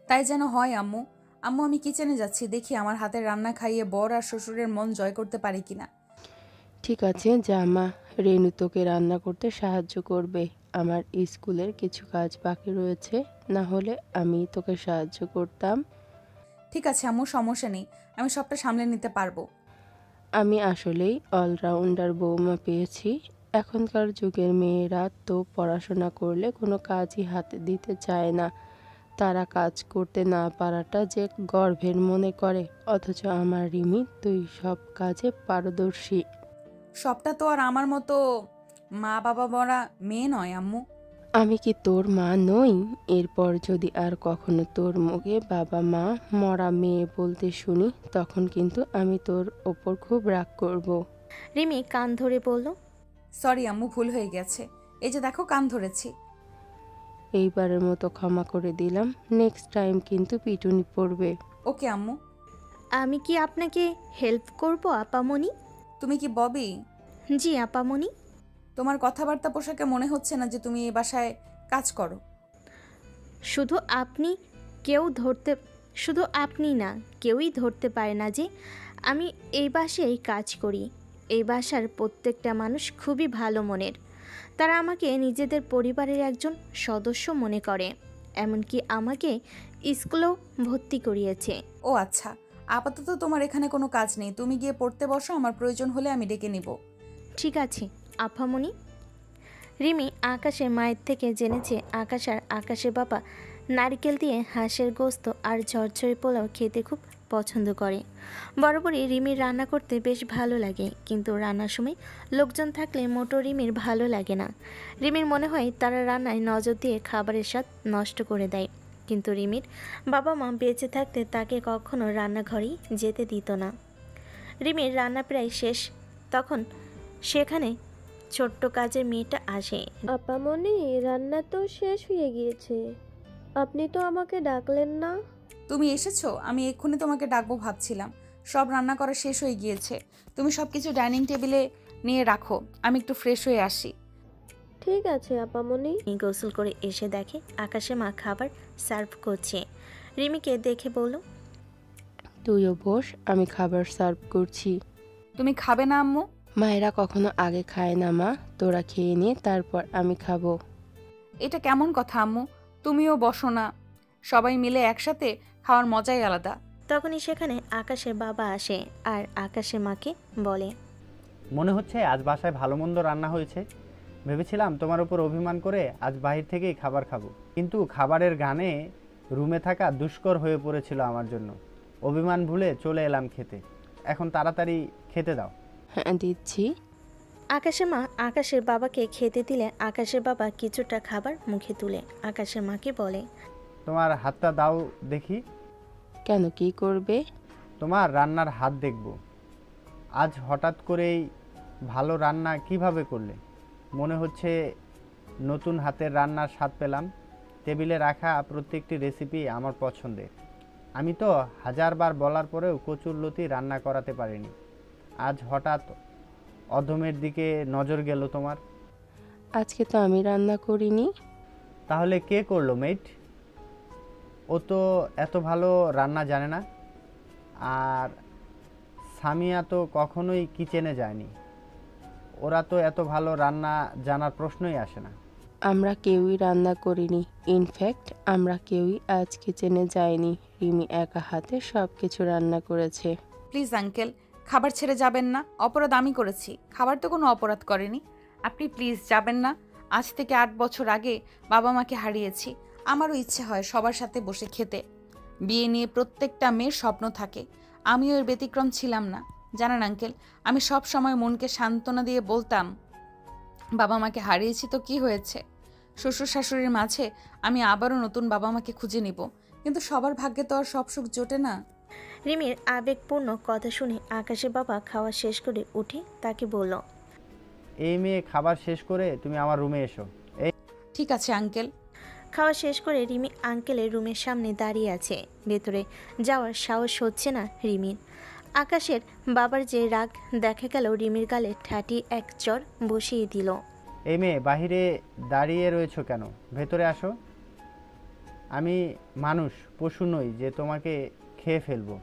তাই যেন হয় আম্মু। আম্মু, আমি কিচেনে যাচ্ছি, দেখি আমার হাতের রান্না খাইয়ে বর আর শ্বশুরের মন জয় করতে পারি কিনা। ঠিক আছে, যা মা। রেনু তোকে রান্না করতে সাহায্য করবে। আমার স্কুলের কিছু কাজ বাকি রয়েছে, না হলে আমি তোকে সাহায্য করতাম। ঠিক আছে আম্মু, সমস্যা নেই, আমি সবটা সামলে নিতে পারবো। আমি আসলেই অলরাউন্ডার বৌমা পেয়েছি। এখনকার যুগের মেয়েরা তো পড়াশোনা করলে কোনো কাজই হাতে দিতে চায় না। তারা কাজ করতে না পারাটা যে গর্বের মনে করে। অথচ আমার রিমি, তুই সব কাজে পারদর্শী। সবটা তো আর আমার মতো মা বাবা মরা মেয়ে নয় আম্মু। আমি কি তোর মা নই? এরপর যদি আর কখনো তোর মুখে বাবা মা মরা মেয়ে বলতে শুনি, তখন কিন্তু আমি তোর ওপর খুব রাগ করব। রিমি কান ধরে বলল, সরি আম্মু, ভুল হয়ে গেছে। এই যে দেখো, কান ধরেছি। এইবারের মতো ক্ষমা করে দিলাম। নেক্সট টাইম কিন্তু পিটুনি পড়বে। ওকে আম্মু। আমি কি আপনাকে হেল্প করব আপামনি? তুমি কি ববি? জি আপামনি। তোমার কথাবার্তা পোশাকে মনে হচ্ছে না যে তুমি এই বাসায় কাজ করো। শুধু আপনি না, কেউই ধরতে পারে না যে আমি এই বাসায় কাজ করি। এই বাসার প্রত্যেকটা মানুষ খুবই ভালো মনের। তারা আমাকে নিজেদের পরিবারের একজন সদস্য মনে করে। এমনকি আমাকে স্কুলেও ভর্তি করিয়েছে। ও আচ্ছা, আপাতত তোমার এখানে কোনো কাজ নেই, তুমি গিয়ে পড়তে বসো, আমার প্রয়োজন হলে আমি ডেকে নিব। ঠিক আছে আপামনি। রিমি আকাশের মায়ের থেকে জেনেছে আকাশ আর আকাশের বাবা নারকেল দিয়ে হাঁসের গোস্ত আর ঝরঝরে পোলাও খেতে খুব পছন্দ করে। বরাবরই রিমির রান্না করতে বেশ ভালো লাগে, কিন্তু রান্নার সময় লোকজন থাকলে মোটো রিমির ভালো লাগে না। রিমির মনে হয় তারা রান্নায় নজর দিয়ে খাবারের স্বাদ নষ্ট করে দেয়। কিন্তু রিমির বাবা মা বেঁচে থাকতে তাকে কখনো রান্নাঘরেই যেতে দিত না। রিমির রান্না প্রায় শেষ, তখন সেখানে ছোট্ট কাজের মেয়েটা আসে। আপামনি, রান্না তো শেষ হয়ে গিয়েছে, আপনি তো আমাকে ডাকলেন না। তুমি এসেছো, আমি এক্ষুনি তোমাকে ডাকবো ভাবছিলাম। সব রান্না করা শেষ হয়ে গিয়েছে, তুমি সব কিছু ডাইনিং টেবিলে নিয়ে রাখো, আমি একটু ফ্রেশ হয়ে আসি। ঠিক আছে আপামনি। গোসল করে এসে দেখে আকাশে মা খাবার সার্ভ করছে। রিমিকে দেখে বলল, তুইও বস, আমি খাবার সার্ভ করছি। তুমি খাবে না আম্মু? মায়েরা কখনো আগে খায় না মা, তোরা খেয়ে নিয়ে তারপর আমি খাবো। এটা কেমন কথা আম্মু? তুমিও বসো না, সবাই মিলে একসাথে খাওয়ার মজাই আলাদা। তখনই সেখানে আকাশের বাবা আসে আর আকাশের মাকে বলে, মনে হচ্ছে আজ বাসায় ভালো মন্দ রান্না হয়েছে। ভেবেছিলাম তোমার উপর অভিমান করে আজ বাহির থেকেই খাবার খাবো, কিন্তু খাবারের গানে রুমে থাকা দুষ্কর হয়ে পড়েছিল আমার জন্য। অভিমান ভুলে চলে এলাম খেতে। এখন তাড়াতাড়ি খেতে দাও। হ্যাঁ দিচ্ছি। আকাশের মা আকাশের বাবাকে খেতে দিলে আকাশের বাবা কিছুটা খাবার মুখে তুলে আকাশের মাকে বলে, তোমার হাতটা দাও দেখি। কেন, কি করবে? তোমার রান্নার হাত দেখব। আজ হঠাৎ করেই ভালো রান্না কিভাবে করলে? মনে হচ্ছে নতুন হাতের রান্নার স্বাদ পেলাম। টেবিলে রাখা প্রত্যেকটি রেসিপি আমার পছন্দের। আমি তো হাজারবার বলার পরেও কচুরলতি রান্না করাতে পারিনি। আজ হঠাৎ অধমের দিকে নজর গেল তোমার। আজকে তো আমি রান্না করিনি। তাহলে কে করলো মেট? ও তো এত ভালো রান্না জানে না। আর সামিয়া তো কখনোই কিচেনে যায়নি। ওরা তো এত ভালো রান্না জানার প্রশ্নই আসে না। আমরা কেউই রান্না করিনি। ইনফ্যাক্ট আমরা কেউই আজ কিচেনে যাইনি। রিমি একা হাতে সব কিছু রান্না করেছে। প্লিজ আঙ্কেল, খাবার ছেড়ে যাবেন না। অপরাধ আমি করেছি, খাবার তো কোনো অপরাধ করেনি। আপনি প্লিজ যাবেন না। আজ থেকে 8 বছর আগে বাবা মাকে হারিয়েছি। আমারও ইচ্ছে হয় সবার সাথে বসে খেতে। বিয়ে নিয়ে প্রত্যেকটা মেয়ের স্বপ্ন থাকে, আমিও এর ব্যতিক্রম ছিলাম না। জানেন আঙ্কেল, আমি সব সময় মনকে সান্ত্বনা দিয়ে বলতাম, বাবা মাকে হারিয়েছি তো কি হয়েছে, শ্বশুর শাশুড়ির মাঝে আমি আবারও নতুন বাবা মাকে খুঁজে নিব। কিন্তু সবার ভাগ্যে তো আর সব সুখ জোটে না। রিমির আবেগপূর্ণ কথা শুনে আকাশের বাবা খাওয়া শেষ করে উঠে তাকে বলল, এই মেয়ে খাবার শেষ করে তুমি আমার রুমে এসো। ঠিক আছে আঙ্কেল। খাওয়া শেষ করে রিমি আঙ্কেলের রুমের সামনে দাঁড়িয়ে আছে। ভেতরে যাওয়ার সাহস হচ্ছে না রিমির। আকাশের বাবার যে রাগ দেখা গেল রিমির গালে ঠাটি এক চর বসিয়ে দিল। এই মেয়ে বাহিরে দাঁড়িয়ে রয়েছো কেন? ভেতরে আসো। আমি মানুষ, পশু নই যে তোমাকে খেয়ে ফেলবো।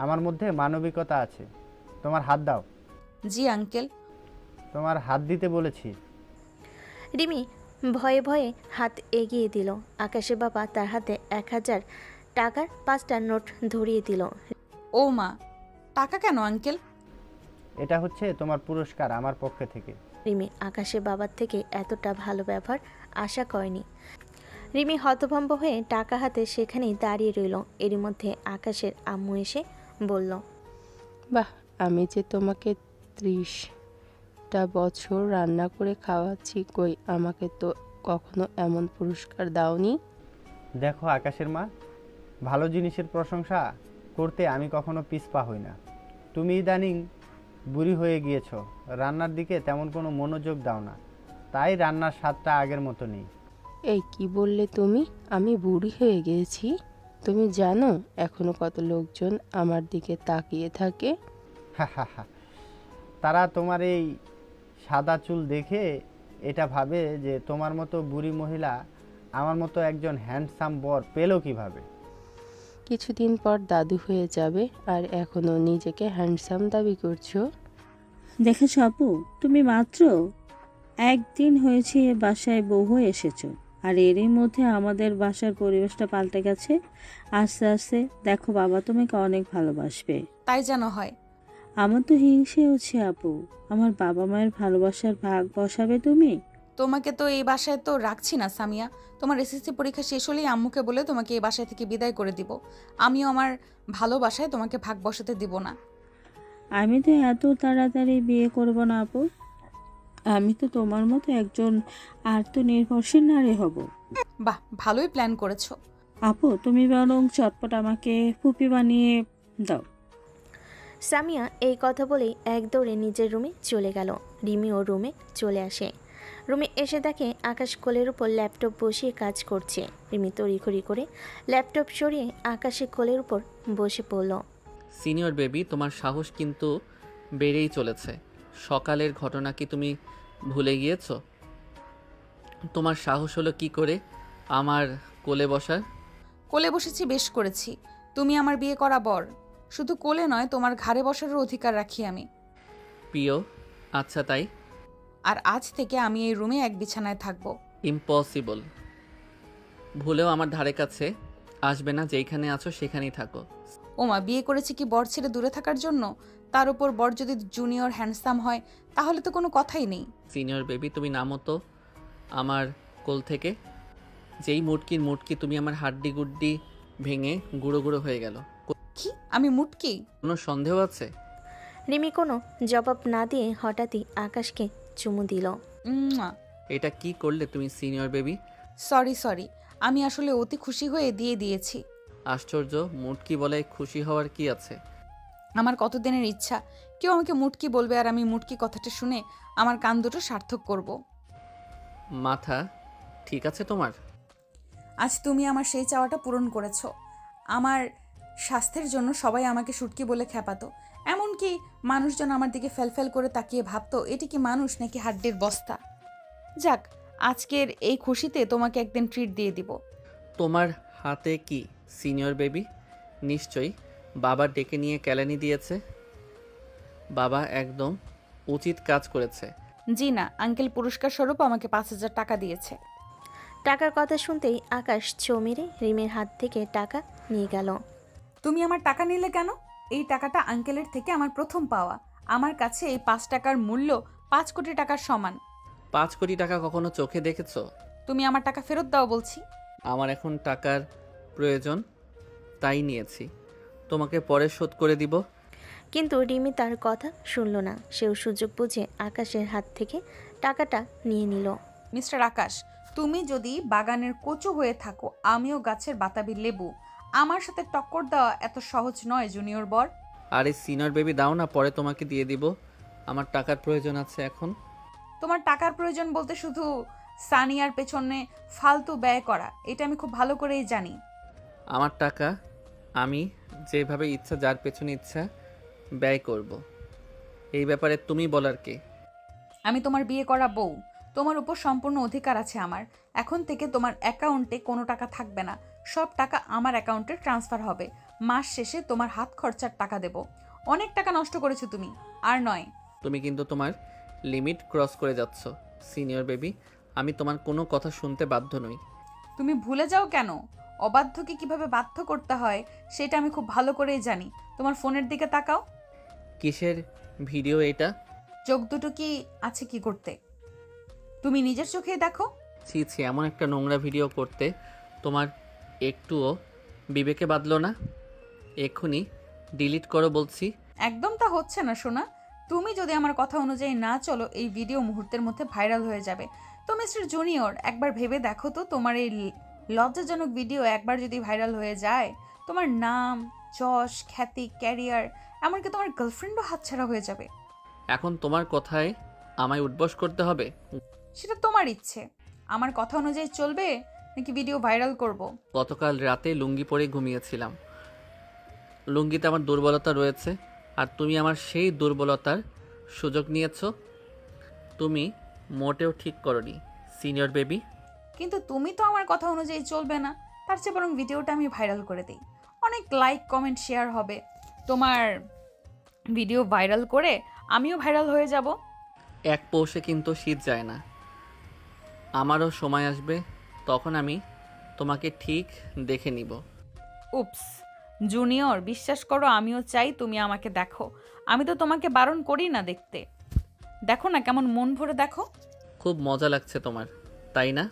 আমার মধ্যে মানবিকতা আছে। তোমার হাত দাও। জি আঙ্কেল। তোমার হাত দিতে বলেছি। রিমি ভয়ে ভয়ে হাত এগিয়ে দিল। আকাশের বাবা তার হাতে 1000 টাকার 5টা নোট ধরিয়ে দিল। ও মা, টাকা কেন আঙ্কেল? এটা হচ্ছে তোমার পুরস্কার আমার পক্ষে থেকে। রিমি আকাশের বাবার থেকে এতটা ভালো ব্যবহার আশা করেনি। রিমি হতভম্ব হয়ে টাকা হাতে সেখানেই দাঁড়িয়ে রইল। এরই মধ্যে আকাশের আম্মু এসে বলল, বাহ, আমি যে তোমাকে 30টা বছর রান্না করে খাওয়াচ্ছি, কই আমাকে তো কখনো এমন পুরস্কার দাওনি। দেখো আকাশের মা, ভালো জিনিসের প্রশংসা করতে আমি কখনো পিছপা হই না। তুমি ইদানিং বুড়ি হয়ে গিয়েছো, রান্নার দিকে তেমন কোনো মনোযোগ দাও না, তাই রান্নার স্বাদটা আগের মতো নেই। এই কি বললে তুমি? আমি বুড়ি হয়ে গেছি? তুমি জানো এখনো কত লোকজন আমার দিকে তাকিয়ে থাকে? তারা তোমার এই সাদা চুল দেখে এটা ভাবে যে তোমার মতো বুড়ি মহিলা আমার মতো একজন হ্যান্ডসাম বর পেলো কিভাবে। কিছুদিন পর দাদু হয়ে যাবে আর এখনো নিজেকে হ্যান্ডসাম দাবি করছো? দেখেছ আপু, তুমি মাত্র একদিন হয়েছে এ বাসায় বউ হয়ে এসেছো, আর এরই মধ্যে আমাদের বাসার পরিবেশটা পাল্টে গেছে। আস্তে আস্তে দেখো বাবা তোমাকে অনেক ভালোবাসবে। তাই যেন হয়। আমার তো হিংসে হচ্ছে আপু, আমার বাবা মায়ের ভালোবাসার ভাগ বসাবে তুমি। তোমাকে তো এই বাসায় তো রাখছি না সামিয়া। তোমার এসএসসি পরীক্ষা শেষ হলেই আম্মুকে বলে তোমাকে এই বাসায় থেকে বিদায় করে দিব। আমিও আমার ভালোবাসায় তোমাকে ভাগ বসাতে দিব না। আমি তো এত তাড়াতাড়ি বিয়ে করব না আপু। আমি তো তোমার মতো একজন আত্মনির্ভরশীল নারী হব। বাহ, ভালোই প্ল্যান করেছো। আপু তুমি বরং চটপট আমাকে ফুপি বানিয়ে দাও। সামিয়া এই কথা বলেই এক দৌড়ে নিজের রুমে চলে গেল। রিমিও রুমে চলে আসে। রুমে এসে দেখে আকাশ কোলের উপর ল্যাপটপ বসিয়ে কাজ করছে। রিমি তড়িঘড়ি করে ল্যাপটপ সরিয়ে আকাশের কোলের উপর বসে পড়ল। সিনিয়র বেবি, তোমার সাহস কিন্তু বেড়েই চলেছে। সকালের ঘটনা কি তুমি ভুলে গিয়েছো? তোমার সাহস হলো কি করে আমার কোলে বসার? কোলে বসেছি, বেশ করেছি। তুমি আমার বিয়ে করা বর। শুধু কোলে নয়, তোমার ঘাড়ে বসারও অধিকার রাখি আমি। প্রিয়, আচ্ছা তাই। আর আজ থেকে আমি এই রুমে এক বিছানায় থাকবো। ইম্পসিবল। ভুলেও আমার ধারে কাছে আসবে না, যেখানে আছো সেখানেই থাকো। ওমা, বিয়ে করেছি কি বর ছেড়ে দূরে থাকার জন্য? তার উপর বর যদি জুনিয়র হ্যান্ডসাম হয় তাহলে তো কোনো কথাই নেই। সিনিয়র বেবি, তুমি নামো তো আমার কোল থেকে। যেই মুটকি তুমি আমার হাড্ডি গুড্ডি ভেঙে গুঁড়ো গুঁড়ো হয়ে গেল। কি আমি মুটকি? কোনো সন্দেহ আছে? রিমি কোনো জবাব না দিয়ে হঠাৎই আকাশকে চুমু দিল। এটা কি করলে তুমি সিনিয়র বেবি? সরি, আমি আসলে অতি খুশি হয়ে দিয়েছি। আশ্চর্য, মুটকি বলে খুশি হওয়ার কি আছে? আমার কতদিনের ইচ্ছা কেউ আমাকে মুটকি বলবে আর আমি মুটকি কথাটা শুনে আমার কান দুটো সার্থক করব। মাথা ঠিক আছে তোমার? আজ তুমি আমার সেই চাওয়াটা পূরণ করেছো। আমার স্বাস্থ্যের জন্য সবাই আমাকে শুটকি বলে খ্যাপাতো, এমনকি মানুষজন আমার দিকে ফেলফেল করে তাকিয়ে ভাবতো এটি কি মানুষ নাকি হাড্ডির বস্তা। যাক, আজকের এই খুশিতে তোমাকে একদিন ট্রিট দিয়ে দিব। তোমার হাতে কি সিনিয়র বেবি? নিশ্চয়ই বাবা ডেকে নিয়ে কেলানি দিয়েছে। বাবা একদম উচিত কাজ করেছে। জি না, আঙ্কেল পুরস্কার স্বরূপ আমাকে 5,000 টাকা দিয়েছে। টাকার কথা শুনতেই আকাশ ছো মেরে রিমির হাত থেকে টাকা নিয়ে গেল। তুমি আমার টাকা নিলে কেন? এই টাকাটা আঙ্কেলের থেকে আমার প্রথম পাওয়া। আমার কাছে এই 5 টাকার মূল্য 5 কোটি টাকার সমান। 5 কোটি টাকা কখনো চোখে দেখেছো? তুমি আমার টাকা ফেরত দাও বলছি। আমার এখন টাকার প্রয়োজন, তাই নিয়েছি। তোমাকে পরে শোধ করে দিব। কিন্তু রিমি তার কথা শুনল না। সেও সুযোগ বুঝে আকাশের হাত থেকে টাকাটা নিয়ে নিল। মিস্টার আকাশ, তুমি যদি বাগানের কচু হয়ে থাকো, আমিও গাছের বাতাবি লেবু। আমার সাথে টক্কর দেওয়া এত সহজ নয় জুনিয়র বর। আরে সিনিয়র বেবি দাও না, পরে তোমাকে দিয়ে দিব। আমার টাকার প্রয়োজন আছে এখন। তোমার টাকার প্রয়োজন বলতে শুধু সানিয়ার পেছনে ফালতু ব্যয় করা, এটা আমি খুব ভালো করেই জানি। আমার টাকা আমি যেভাবে ইচ্ছা, যার পেছনে ইচ্ছা ব্যয় করব। এই ব্যাপারে তুমি বলার কে? আমি তোমার বিয়ে করা বউ, তোমার উপর সম্পূর্ণ অধিকার আছে আমার। এখন থেকে তোমার অ্যাকাউন্টে কোনো টাকা থাকবে না, সব টাকা আমার অ্যাকাউন্টে ট্রান্সফার হবে। মাস শেষে তোমার হাত খরচার টাকা দেব। অনেক টাকা নষ্ট করেছো তুমি, আর নয়। তুমি কিন্তু তোমার লিমিট ক্রস করে যাচ্ছ সিনিয়র বেবি। আমি তোমার কোনো কথা শুনতে বাধ্য নই। তুমি ভুলে যাও কেন? অবাধ্যকে কিভাবে বাধ্য করতে হয় সেটা আমি খুব ভালো করেই জানি। তোমার ফোনের দিকে তাকাও। কিসের ভিডিও এটা? চোখ দুটো কি আছে কি করতে? তুমি নিজের চোখেই দেখো। ছি ছি, এমন একটা নোংরা ভিডিও করতে তোমার একটুও বিবেকে বাঁধলো না? এক্ষুনি ডিলিট করো বলছি। একদম তা হচ্ছে না সোনা। তুমি যদি আমার কথা অনুযায়ী না চলো, এই ভিডিও মুহূর্তের মধ্যে ভাইরাল হয়ে যাবে। তো মিস্টার জুনিয়র, একবার ভেবে দেখো তো, তোমার এই লজ্জাজনক ভিডিও একবার যদি ভাইরাল হয়ে যায়, তোমার নাম, যশ, খ্যাতি, ক্যারিয়ার, এমনকি তোমার গার্লফ্রেন্ডও হাতছাড়া হয়ে যাবে। এখন তোমার কথায় আমায় উঠবস করতে হবে? সেটা তোমার ইচ্ছে। আমার কথা অনুযায়ী চলবে নাকি ভিডিও ভাইরাল করব? গতকাল রাতে লুঙ্গি পরে ঘুমিয়েছিলাম। লুঙ্গিতে আমার দুর্বলতা রয়েছে, আর তুমি আমার সেই দুর্বলতার সুযোগ নিয়েছো। তুমি মোটেও ঠিক করনি সিনিয়র বেবি। কিন্তু তুমি তো আমার কথা অনুযায়ী চলবে না। তার চেয়ে বরং ভিডিওটা আমি ভাইরাল করে দিই, অনেক লাইক কমেন্ট শেয়ার হবে। তোমার ভিডিও ভাইরাল করে আমিও ভাইরাল হয়ে যাব। এক পৌষে কিন্তু শীত যায় না। আমারও সময় আসবে, তখন আমি তোমাকে ঠিক দেখে নিব। উপস জুনিয়র, বিশ্বাস করো আমিও চাই তুমি আমাকে দেখো। আমি তো তোমাকে বারণ করি না দেখতে। দেখো না কেমন মন ভরে দেখো। খুব মজা লাগছে তোমার, তাই না?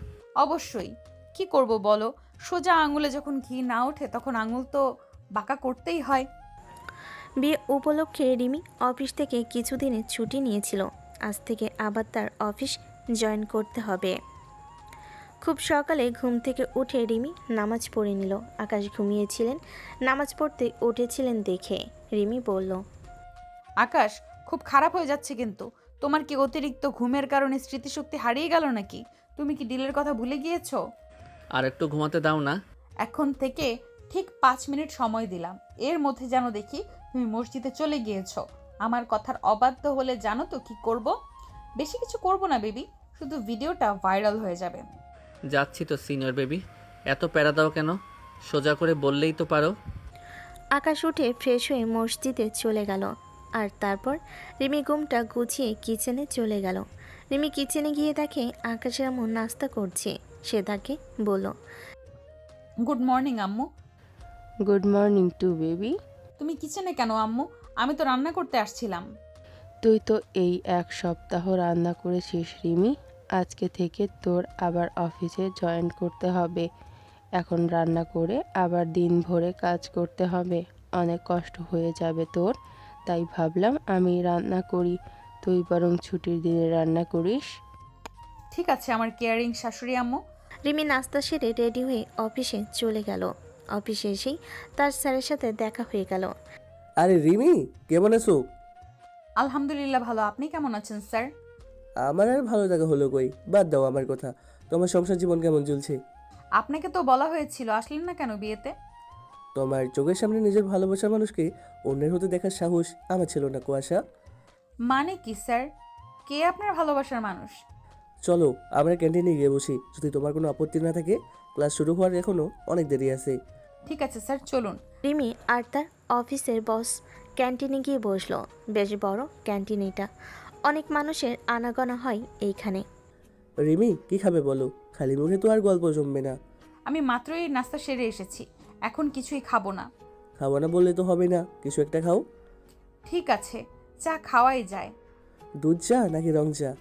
অবশ্যই। কি করব বলো, সোজা আঙুলে যখন ঘি না ওঠে তখন আঙুল তো বাঁকা করতেই হয়। বিয়ে উপলক্ষে রিমি অফিস থেকে কিছুদিনের ছুটি নিয়েছিল। আজ থেকে আবার তার অফিস জয়েন করতে হবে। খুব সকালে ঘুম থেকে উঠে রিমি নামাজ পড়ে নিল। আকাশ ঘুমিয়েছিলেন, নামাজ পড়তে উঠেছিলেন দেখে রিমি বলল, আকাশ, খুব খারাপ হয়ে যাচ্ছে কিন্তু। তোমার কি অতিরিক্ত ঘুমের কারণে স্মৃতিশক্তি হারিয়ে গেল নাকি? তুমি কি ডিলের কথা ভুলে গিয়েছো? আর একটু ঘুমাতে দাও না। এখন থেকে ঠিক 5 মিনিট সময় দিলাম, এর মধ্যে যেন দেখি তুমি মসজিদে চলে গিয়েছো। আমার কথার অবাধ্য হলে জানো তো কি করব? বেশি কিছু করব না বেবি, শুধু ভিডিওটা ভাইরাল হয়ে যাবে। যাচ্ছি তো সিনিয়র বেবি, এত প্যারা দাও কেন? সোজা করে বললেই তো পারো। আকাশ উঠে ফ্রেশ হয়ে মসজিদে চলে গেল। আর তারপর রিমি ঘুমটা গুছিয়ে কিচেনে চলে গেল। রিমি কিচেনে গিয়ে দেখে আকাশের আম্মু নাস্তা করছে। সে তাকে বলল, গুড মর্নিং আম্মু। Good morning to baby. তুমি কিচেনে কেন আম্মু? আমি তো রান্না করতে আসছিলাম। তুই তো এই 1 সপ্তাহ রান্না করেছিস রিমি। আজকে থেকে তোর আবার অফিসে জয়েন করতে হবে। এখন রান্না করে আবার দিন ভরে কাজ করতে হবে, অনেক কষ্ট হয়ে যাবে তোর। তাই ভাবলাম আমি রান্না করি, তুই বরং ছুটির দিনে রান্না করিস। ঠিক আছে আমার কেয়ারিং শাশুড়ি আম্মু। রিমি নাস্তা সেরে রেডি হয়ে অফিসে চলে গেল। অফিসে এসেই তার স্যারের সাথে দেখা হয়ে গেল। আরে রিমি, কেমন আছো? আলহামদুলিল্লাহ ভালো। আপনি কেমন আছেন স্যার? আমার আর ভালো থাকা হলো কই, বাদ দাও আমার কথা। তোমার সংসার জীবন কেমন চলছে? আপনাকে তো বলা হয়েছিল, আসলেন না কেন বিয়েতে? তোমার চোখের সামনে নিজের ভালোবাসার মানুষকে অন্যের হতে দেখার সাহস আমার ছিল না কুয়াশা। মানে কি স্যার? কে আপনার ভালোবাসার মানুষ? চলো আমরা ক্যান্টিনে গিয়ে বসি, যদি তোমার কোনো আপত্তি না থাকে। ক্লাস শুরু হওয়ার এখনো অনেক দেরি আছে। ঠিক আছে স্যার, চলুন। রিমি আর তার অফিসের বস ক্যান্টিনে গিয়ে বসলো। বেশ বড় ক্যান্টিন এটা, অনেক মানুষের আনাগোনা হয় এইখানে। রিমি, কি খাবে বলো? খালি মুখে তো আর গল্প জমবে না। আমি মাত্রই নাস্তা সেরে এসেছি, এখন কিছুই খাবো না। খাবো না বললে তো হবে না, কিছু একটা খাও। ঠিক আছে, চা খাওয়াই যায়। দুধ চা নাকি রং চা?